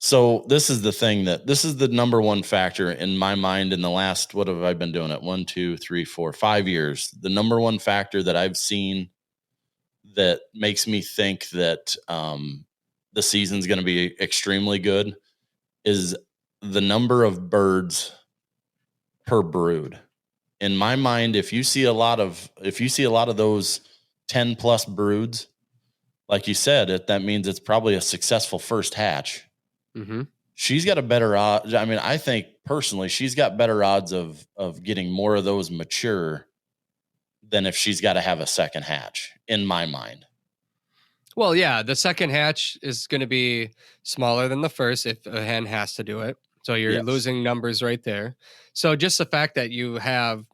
So this is the thing, this is the number one factor in my mind in the last, what have I been doing it? 1, 2, 3, 4, 5 years. The number one factor that I've seen that makes me think that the season's going to be extremely good is the number of birds per brood. In my mind, if you see a lot of those 10 plus broods, like you said, that means it's probably a successful first hatch. Mm-hmm. She's got a better odds. I mean, I think personally, she's got better odds of getting more of those mature than if she's got to have a second hatch, in my mind. Well, yeah, the second hatch is going to be smaller than the first if a hen has to do it. So you're losing numbers right there. So just the fact that you have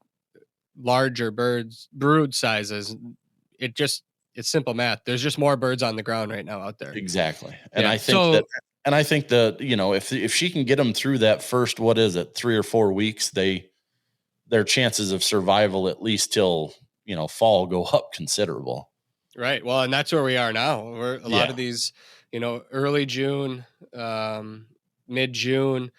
larger brood sizes, it's simple math. There's just more birds on the ground right now out there. Exactly. And I think that, if she can get them through that first, 3 or 4 weeks, their chances of survival, at least till, fall, go up considerable. Right. Well, and that's where we are now. We're a lot of these, early June, mid-June,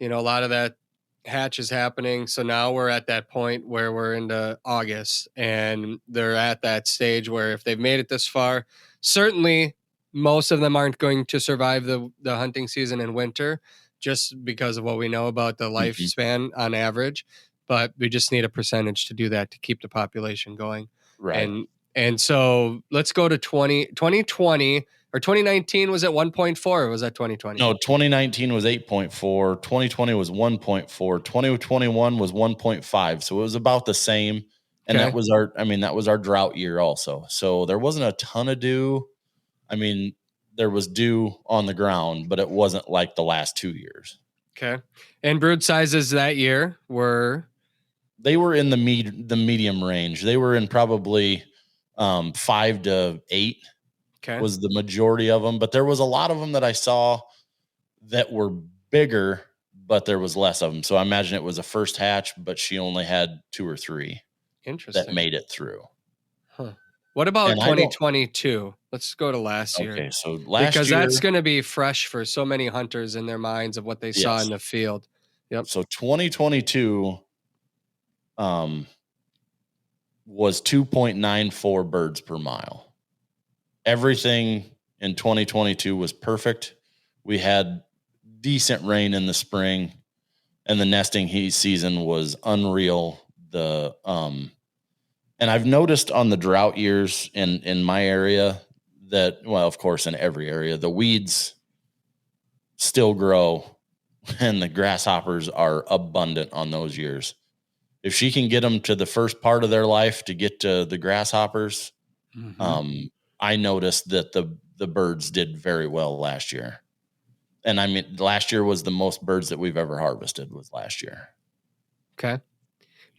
a lot of that hatch is happening. So now we're at that point where we're into August, and they're at that stage where if they've made it this far, certainly most of them aren't going to survive the hunting season in winter, just because of what we know about the lifespan on average. But we just need a percentage to do that to keep the population going. Right. And so let's go to 2020 or 2019 was at 1.4 or was that 2020? No, 2019 was 8.4. 2020 was 1.4. 2021 was 1.5. So it was about the same. And that was our drought year also. So there wasn't a ton of dew. I mean, there was dew on the ground, but it wasn't like the last 2 years. Okay. And brood sizes that year were? They were in the medium range. They were in probably 5 to 8 was the majority of them. But there was a lot of them that I saw that were bigger, but there was less of them. So I imagine it was a first hatch, but she only had 2 or 3 that made it through. Huh. What about 2022? Let's go to last year. Okay, so because that's going to be fresh for so many hunters in their minds of what they saw in the field. Yep. So 2022 was 2.94 birds per mile. Everything in 2022 was perfect. We had decent rain in the spring, and the nesting heat season was unreal. And I've noticed on the drought years in my area that, well, of course, in every area, the weeds still grow and the grasshoppers are abundant on those years. If she can get them to the first part of their life to get to the grasshoppers, I noticed that the birds did very well last year. And I mean, last year was the most birds that we've ever harvested was last year. Okay.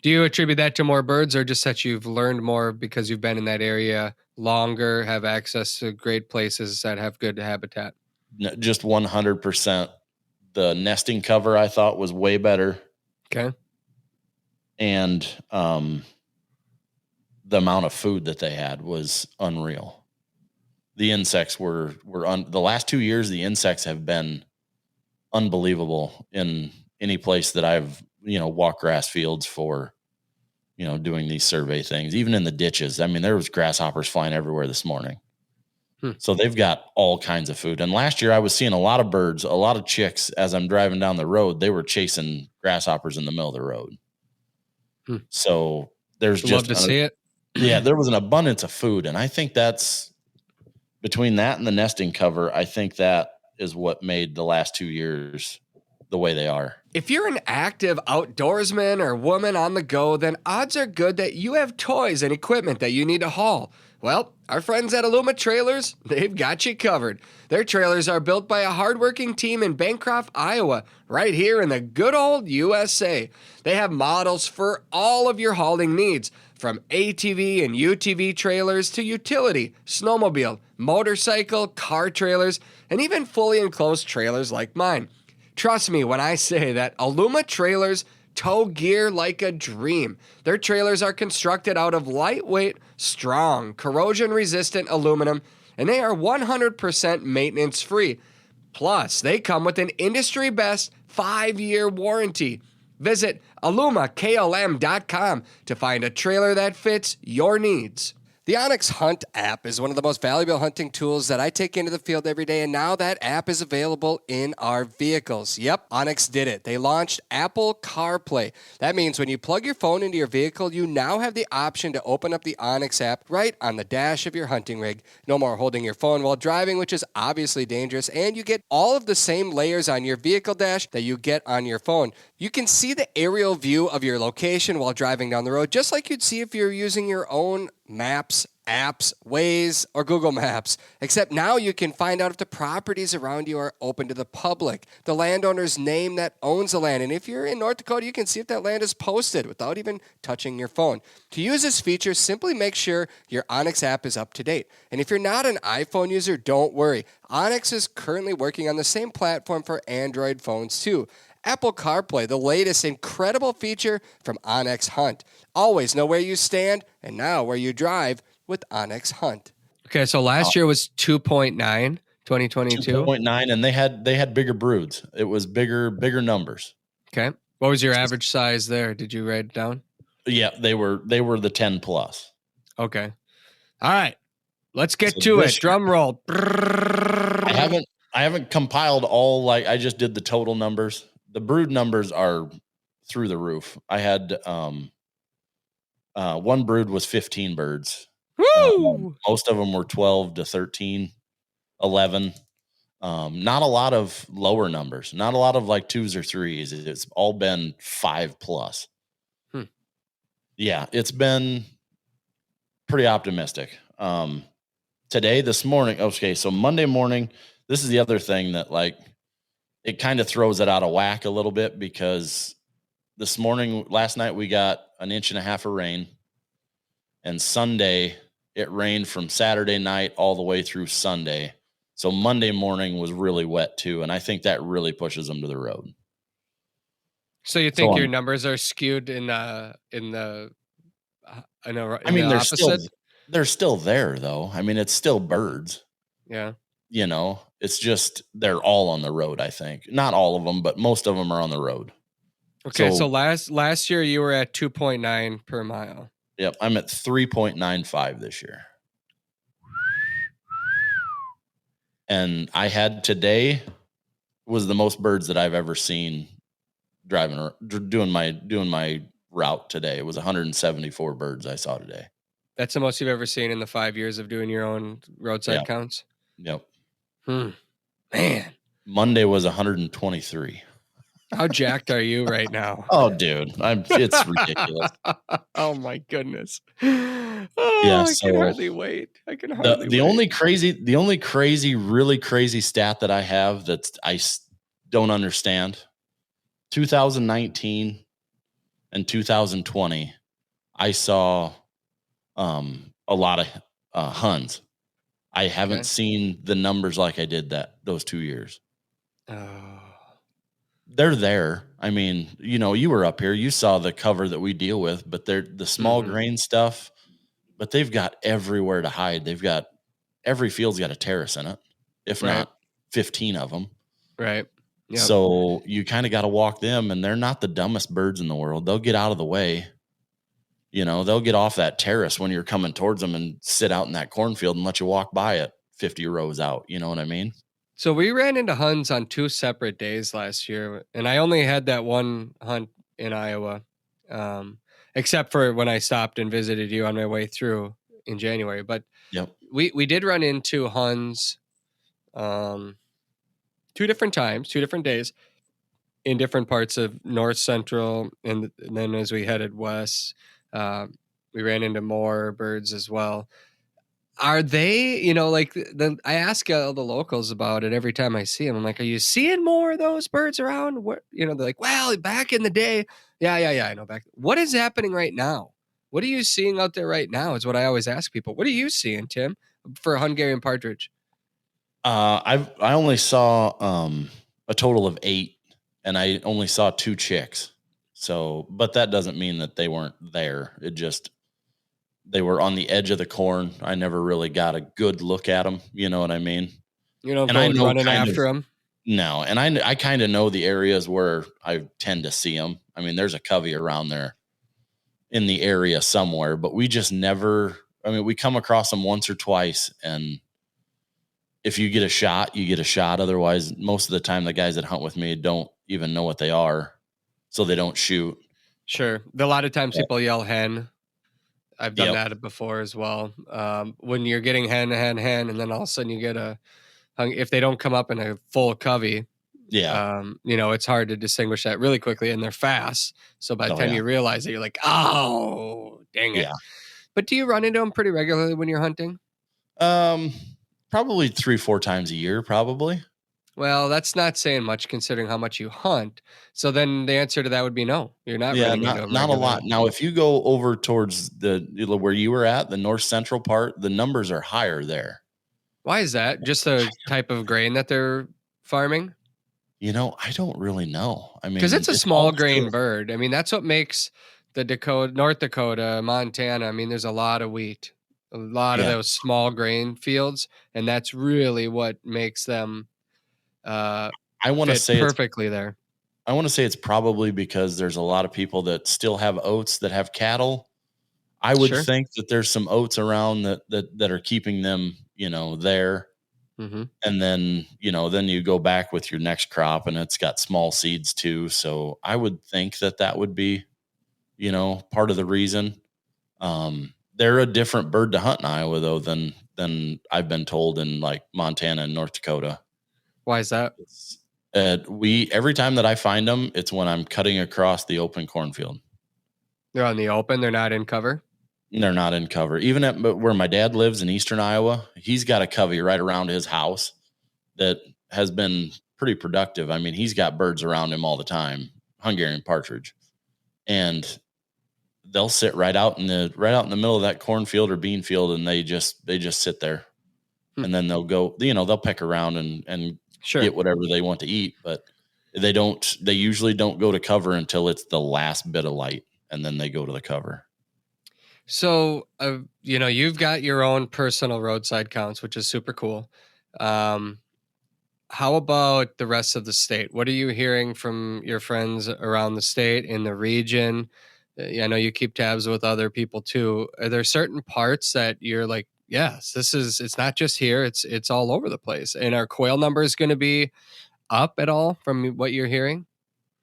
Do you attribute that to more birds or just that you've learned more because you've been in that area longer, have access to great places that have good habitat? Just 100%. The nesting cover I thought was way better. Okay. And the amount of food that they had was unreal. The insects were the last 2 years, the insects have been unbelievable in any place that I've, walked grass fields for, doing these survey things, even in the ditches. I mean, there was grasshoppers flying everywhere this morning. So they've got all kinds of food. And last year I was seeing a lot of birds, a lot of chicks as I'm driving down the road. They were chasing grasshoppers in the middle of the road. So there's Love to see it. Yeah, there was an abundance of food. And I think that's between that and the nesting cover. I think that is what made the last 2 years the way they are. If you're an active outdoorsman or woman on the go, then odds are good that you have toys and equipment that you need to haul. Well, our friends at Aluma Trailers, they've got you covered. Their trailers are built by a hardworking team in Bancroft, Iowa, right here in the good old USA. They have models for all of your hauling needs, from ATV and UTV trailers to utility, snowmobile, motorcycle, car trailers, and even fully enclosed trailers like mine. Trust me when I say that Aluma Trailers tow gear like a dream. Their trailers are constructed out of lightweight, strong, corrosion-resistant aluminum, and they are 100% maintenance-free. Plus, they come with an industry-best 5-year warranty. Visit alumaklm.com to find a trailer that fits your needs. The onX Hunt app is one of the most valuable hunting tools that I take into the field every day, and now that app is available in our vehicles. Yep, onX did it. They launched Apple CarPlay. That means when you plug your phone into your vehicle, you now have the option to open up the onX app right on the dash of your hunting rig. No more holding your phone while driving, which is obviously dangerous, and you get all of the same layers on your vehicle dash that you get on your phone. You can see the aerial view of your location while driving down the road, just like you'd see if you're using your own maps, apps, Waze, or Google Maps. Except now you can find out if the properties around you are open to the public, the landowner's name that owns the land. And if you're in North Dakota, you can see if that land is posted without even touching your phone. To use this feature, simply make sure your onX app is up to date. And if you're not an iPhone user, don't worry. onX is currently working on the same platform for Android phones too. Apple CarPlay, the latest incredible feature from onX Hunt. Always know where you stand, and now where you drive with onX Hunt. Okay, so last year was 2.9, 2022. 2.9, and they had bigger broods. It was bigger numbers. Okay. What was your average size there? Did you write it down? Yeah, they were the 10 plus. Okay. All right. Let's get to it. Drum roll. I haven't compiled all, I just did the total numbers. The brood numbers are through the roof. I had one brood was 15 birds. Woo! Most of them were 12 to 13, 11. Not a lot of lower numbers. Not a lot of like 2s or 3s. It's all been 5 plus. Yeah, it's been pretty optimistic. This morning, okay, so Monday morning, this is the other thing that it kind of throws it out of whack a little bit, because last night we got 1.5 inches of rain, and Sunday it rained from Saturday night all the way through Sunday. So Monday morning was really wet too, and I think that really pushes them to the road. So you think your numbers are skewed in the opposite? They're still there though. I mean, it's still birds. Yeah. It's just they're all on the road, I think. Not all of them, but most of them are on the road. Okay, so last year you were at 2.9 per mile. Yep, I'm at 3.95 this year. And I had today was the most birds that I've ever seen doing my route today. It was 174 birds I saw today. That's the most you've ever seen in the 5 years of doing your own roadside Yeah. counts? Yep. Man. Monday was 123. How jacked are you right now? Oh, dude, it's ridiculous. Oh my goodness. Yeah, I can so hardly wait. I can hardly the wait. only crazy, really crazy stat that I have that don't understand. 2019 and 2020, I saw a lot of Huns. I haven't Okay. seen the numbers like I did those 2 years. Oh, They're there. I mean, you were up here, you saw the cover that we deal with, but they're the small Mhm. grain stuff, but they've got everywhere to hide. Every field's got a terrace in it, if right, not 15 of them. right. Yep. So you kind of got to walk them, and they're not the dumbest birds in the world. They'll get out of the way. They'll get off that terrace when you're coming towards them and sit out in that cornfield and let you walk by it 50 rows out. You know what I mean? So we ran into Huns on 2 separate days last year, and I only had that one hunt in Iowa, except for when I stopped and visited you on my way through in January. But Yep. we did run into Huns 2 different times, 2 different days in different parts of north central, and then as we headed west, we ran into more birds as well. Are they, like I ask all the locals about it every time I see them. I'm like, are you seeing more of those birds around? What, they're like, well, back in the day. Yeah. I know What is happening right now? What are you seeing out there right now is what I always ask people. What are you seeing, Tim, for Hungarian partridge? I only saw a total of 8, and I only saw 2 chicks. So, but that doesn't mean that they weren't there. They were on the edge of the corn. I never really got a good look at them. You know what I mean? You don't And go I know running kind after of them. no, and I kind of know the areas where I tend to see them. I mean, there's a covey around there in the area somewhere, but we just never. I mean, we come across them once or twice, and if you get a shot, you get a shot. Otherwise, most of the time, the guys that hunt with me don't even know what they are, so they don't shoot. Sure. A lot of times But, people yell hen. I've done yep. that before as well. When you're getting hen, and then all of a sudden you get if they don't come up in a full covey, Yeah. it's hard to distinguish that really quickly, and they're fast. So by the Oh, time yeah. you realize it, you're like, oh, dang it. Yeah. But do you run into them pretty regularly when you're hunting? Probably 3-4 times a year, probably. Well, that's not saying much considering how much you hunt. So then the answer to that would be no. You're not Yeah, running into them not a lot. regularly. Now, if you go over towards where you were at, the north central part, the numbers are higher there. Why is that? Just the type of grain that they're farming? I don't really know. I mean, Because it's a small also grain bird. I mean, that's what makes the North Dakota, Montana. I mean, there's a lot of wheat, a lot of Yeah. those small grain fields, and that's really what makes them I want to fit say perfectly there. it's probably because there's a lot of people that still have oats that have cattle. I would Sure. think that there's some oats around that are keeping them, there. Mm-hmm. And then, then you go back with your next crop and it's got small seeds too. So I would think that would be, part of the reason. They're a different bird to hunt in Iowa though than I've been told in like Montana and North Dakota. Why is that? Every time that I find them, it's when I'm cutting across the open cornfield. They're on the open. They're not in cover. They're not in cover. Even at where my dad lives in eastern Iowa, he's got a covey right around his house that has been pretty productive. I mean, he's got birds around him all the time, Hungarian partridge, and they'll sit right out in the middle of that cornfield or bean field, and they just sit there, and then they'll go. They'll peck around and Sure. get whatever they want to eat, but they don't. They usually don't go to cover until it's the last bit of light, and then they go to the cover. So, you've got your own personal roadside counts, which is super cool. How about the rest of the state? What are you hearing from your friends around the state, in the region? I know you keep tabs with other people too. Are there certain parts that you're like, yes, it's not just here, it's all over the place? And are quail numbers going to be up at all from what you're hearing?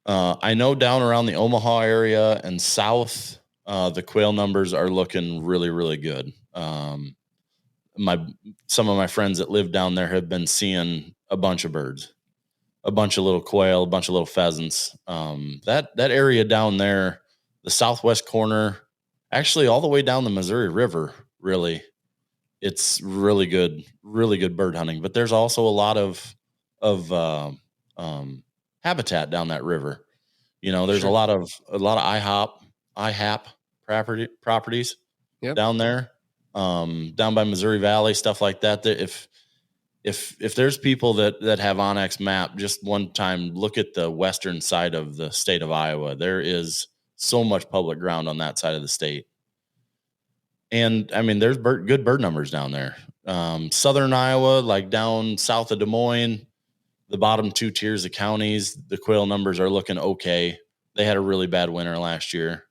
I know down around the Omaha area and south, the quail numbers are looking really, really good. Some of my friends that live down there have been seeing a bunch of birds, a bunch of little quail, a bunch of little pheasants. That area down there, the southwest corner, actually all the way down the Missouri River, really, it's really good bird hunting. But there's also a lot of habitat down that river. There's Sure. a lot of IHAP properties Yep. down there, down by Missouri Valley, stuff like that. That if there's people that have onX map, just one time look at the western side of the state of Iowa. There is so much public ground on that side of the state. And I mean, there's good bird numbers down there. Southern Iowa, like down south of Des Moines, the bottom two tiers of counties, the quail numbers are looking okay. They had a really bad winter last year.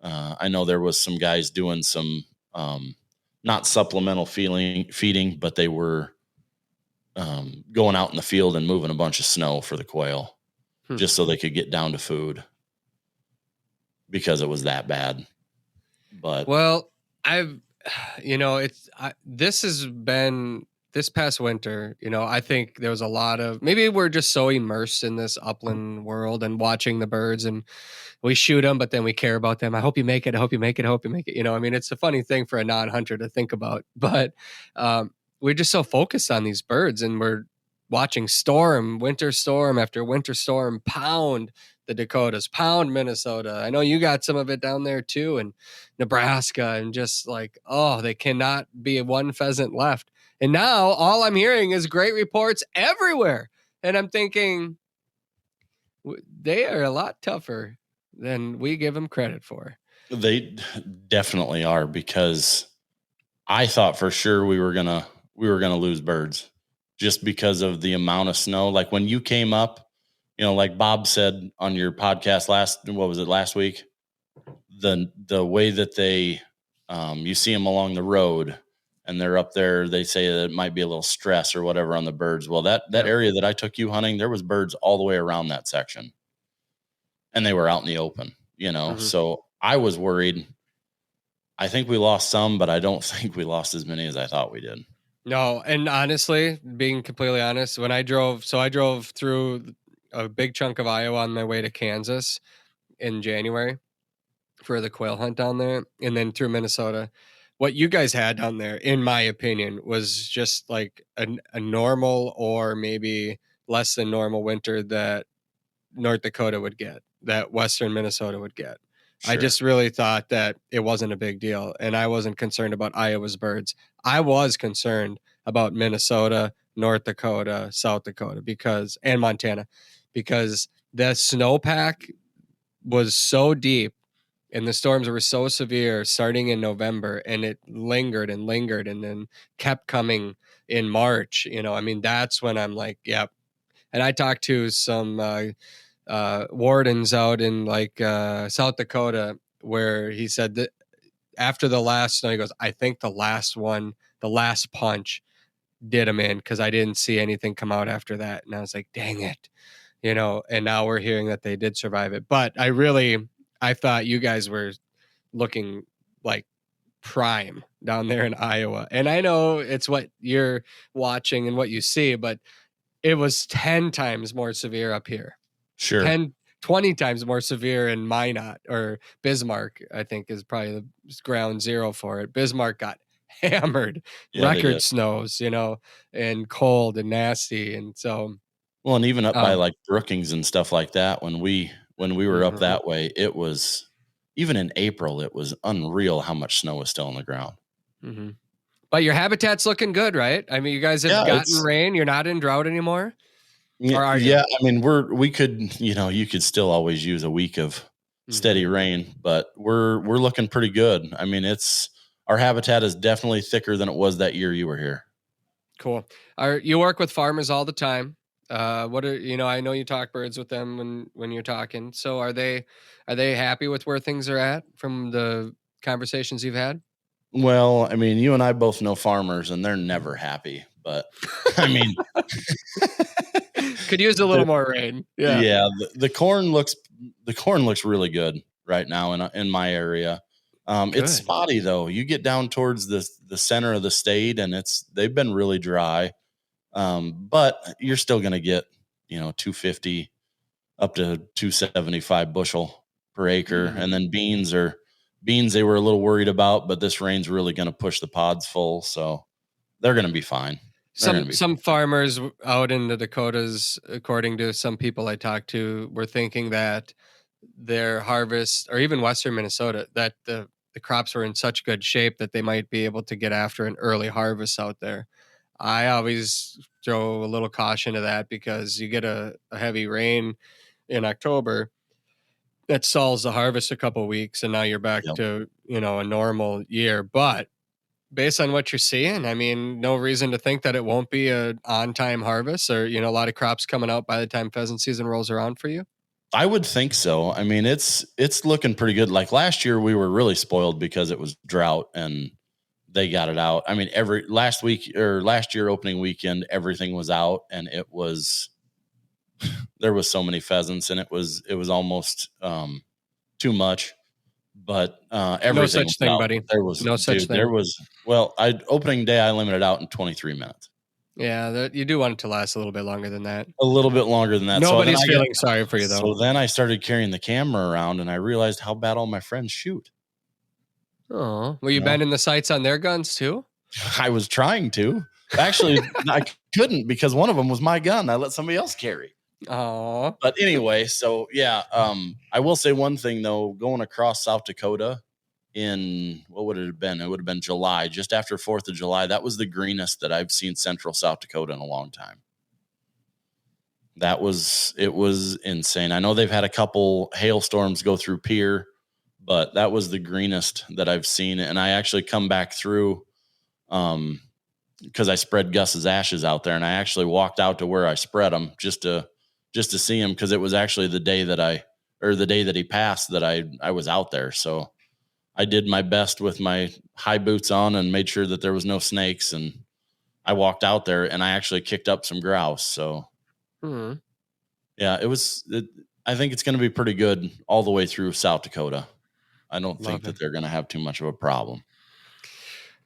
I know there was some guys doing some not supplemental feeding, but they were going out in the field and moving a bunch of snow for the quail just so they could get down to food because it was that bad. But well, this has been this past winter, I think there was a lot of, maybe we're just so immersed in this upland world and watching the birds, and we shoot them, but then we care about them. I hope you make it. I hope you make it. I hope you make it. I mean, it's a funny thing for a non-hunter to think about, but we're just so focused on these birds, and we're watching winter storm after winter storm pound the Dakotas, pound Minnesota. I know you got some of it down there too, and Nebraska, and just like, oh, they cannot be one pheasant left. And now all I'm hearing is great reports everywhere. And I'm thinking they are a lot tougher than we give them credit for. They definitely are, because I thought for sure we were gonna lose birds just because of the amount of snow. Like when you came up, like Bob said on your podcast last week, the way that they you see them along the road and they're up there, they say that it might be a little stress or whatever on the birds. Well, that area that I took you hunting, there was birds all the way around that section, and they were out in the open, So I was worried. I think we lost some, but I don't think we lost as many as I thought we did. No, and honestly, being completely honest, when I drove through a big chunk of Iowa on my way to Kansas in January for the quail hunt down there, and then through Minnesota. What you guys had down there, in my opinion, was just like a normal or maybe less than normal winter that North Dakota would get, that Western Minnesota would get. Sure. I just really thought that it wasn't a big deal, and I wasn't concerned about Iowa's birds. I was concerned about Minnesota, North Dakota, South Dakota, and Montana, because the snowpack was so deep and the storms were so severe starting in November, and it lingered and then kept coming in March. I mean, that's when I'm like, yep. And I talked to some wardens out in South Dakota, where he said that after the last snow, he goes, I think the last punch did him in, because I didn't see anything come out after that. And I was like, dang it, and now we're hearing that they did survive it. But I thought you guys were looking like prime down there in Iowa. And I know it's what you're watching and what you see, but it was 10 times more severe up here. Sure. 20 times more severe in Minot, or Bismarck, I think is probably the ground zero for it. Bismarck got hammered, record snows, and cold and nasty. And so, well, and even up by like Brookings and stuff like that, when we were up that way, it was, even in April, it was unreal how much snow was still on the ground. Mm-hmm. But your habitat's looking good, right? I mean, you guys have gotten rain. You're not in drought anymore. Or are you? Yeah, I mean, we could, you could still always use a week of steady rain, but we're looking pretty good. I mean, our habitat is definitely thicker than it was that year you were here. Cool. You work with farmers all the time. What are, I know you talk birds with them when you're talking. So are they happy with where things are at from the conversations you've had? Well, I mean, you and I both know farmers, and they're never happy, but I mean, Could use a little more rain. Yeah. The corn looks really good right now in my area. It's spotty though. You get down towards the center of the state, and they've been really dry. But you're still going to get 250 up to 275 bushel per acre, and then beans they were a little worried about, but this rain's really going to push the pods full, so they're going to be fine. Some farmers out in the Dakotas, according to some people I talked to, were thinking that their harvest, or even Western Minnesota, that the crops were in such good shape that they might be able to get after an early harvest out there. I always throw a little caution to that because you get a heavy rain in October that stalls the harvest a couple of weeks, and now you're back to a normal year. But based on what you're seeing, I mean, no reason to think that it won't be an on-time harvest, or a lot of crops coming out by the time pheasant season rolls around for you. I would think so. I mean, it's looking pretty good. Like last year, we were really spoiled because it was drought and they got it out. I mean, last year opening weekend, everything was out, and there was so many pheasants, and it was almost too much. But everything. No such thing, buddy. There was no such thing. There was opening day, I limited out in 23 minutes. Yeah, you do want it to last a little bit longer than that. A little bit longer than that. Nobody's feeling sorry for you, though. So then I started carrying the camera around, and I realized how bad all my friends shoot. Oh, were you bending the sights on their guns too? I was trying to. Actually, I couldn't because one of them was my gun. I let somebody else carry. Oh. But anyway, so yeah, I will say one thing though. Going across South Dakota in what would it have been? It would have been July, just after 4th of July. That was the greenest that I've seen central South Dakota in a long time. It was insane. I know they've had a couple hailstorms go through Pierre, but that was the greenest that I've seen. And I actually come back through because I spread Gus's ashes out there, and I actually walked out to where I spread them just to see him, because it was actually the day that he passed that I was out there. So I did my best with my high boots on and made sure that there was no snakes, and I walked out there and I actually kicked up some grouse. So yeah, I think it's going to be pretty good all the way through South Dakota. I don't think that they're going to have too much of a problem.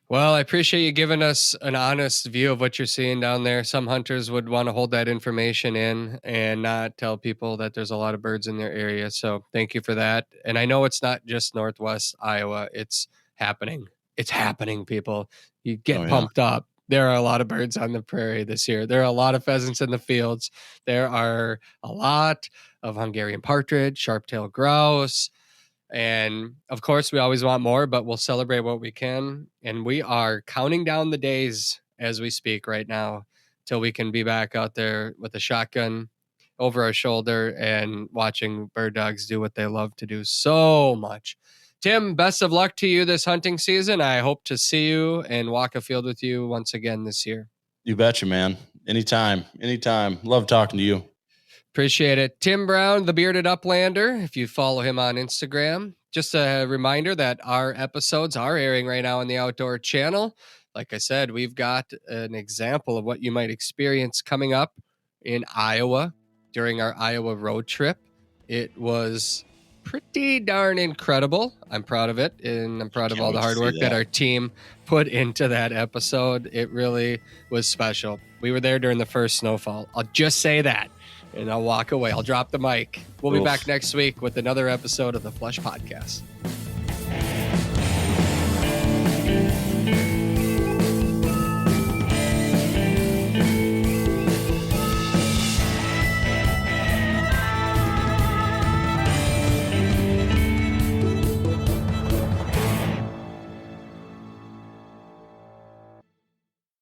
Well, I appreciate you giving us an honest view of what you're seeing down there. Some hunters would want to hold that information in and not tell people that there's a lot of birds in their area. So thank you for that. And I know it's not just Northwest Iowa. It's happening. It's happening, people. You get pumped up. There are a lot of birds on the prairie this year. There are a lot of pheasants in the fields. There are a lot of Hungarian partridge, sharp-tailed grouse. And of course, we always want more, but we'll celebrate what we can. And we are counting down the days as we speak right now till we can be back out there with a shotgun over our shoulder and watching bird dogs do what they love to do so much. Tim, best of luck to you this hunting season. I hope to see you and walk a field with you once again this year. You betcha, man. Anytime. Love talking to you. Appreciate it. Tim Brown, the Bearded Uplander, if you follow him on Instagram. Just a reminder that our episodes are airing right now on the Outdoor Channel. Like I said, we've got an example of what you might experience coming up in Iowa during our Iowa road trip. It was pretty darn incredible. I'm proud of it, and I'm proud of all the hard work that our team put into that episode. It really was special. We were there during the first snowfall. I'll just say that. And I'll walk away. I'll drop the mic. We'll be back next week with another episode of the Flush Podcast.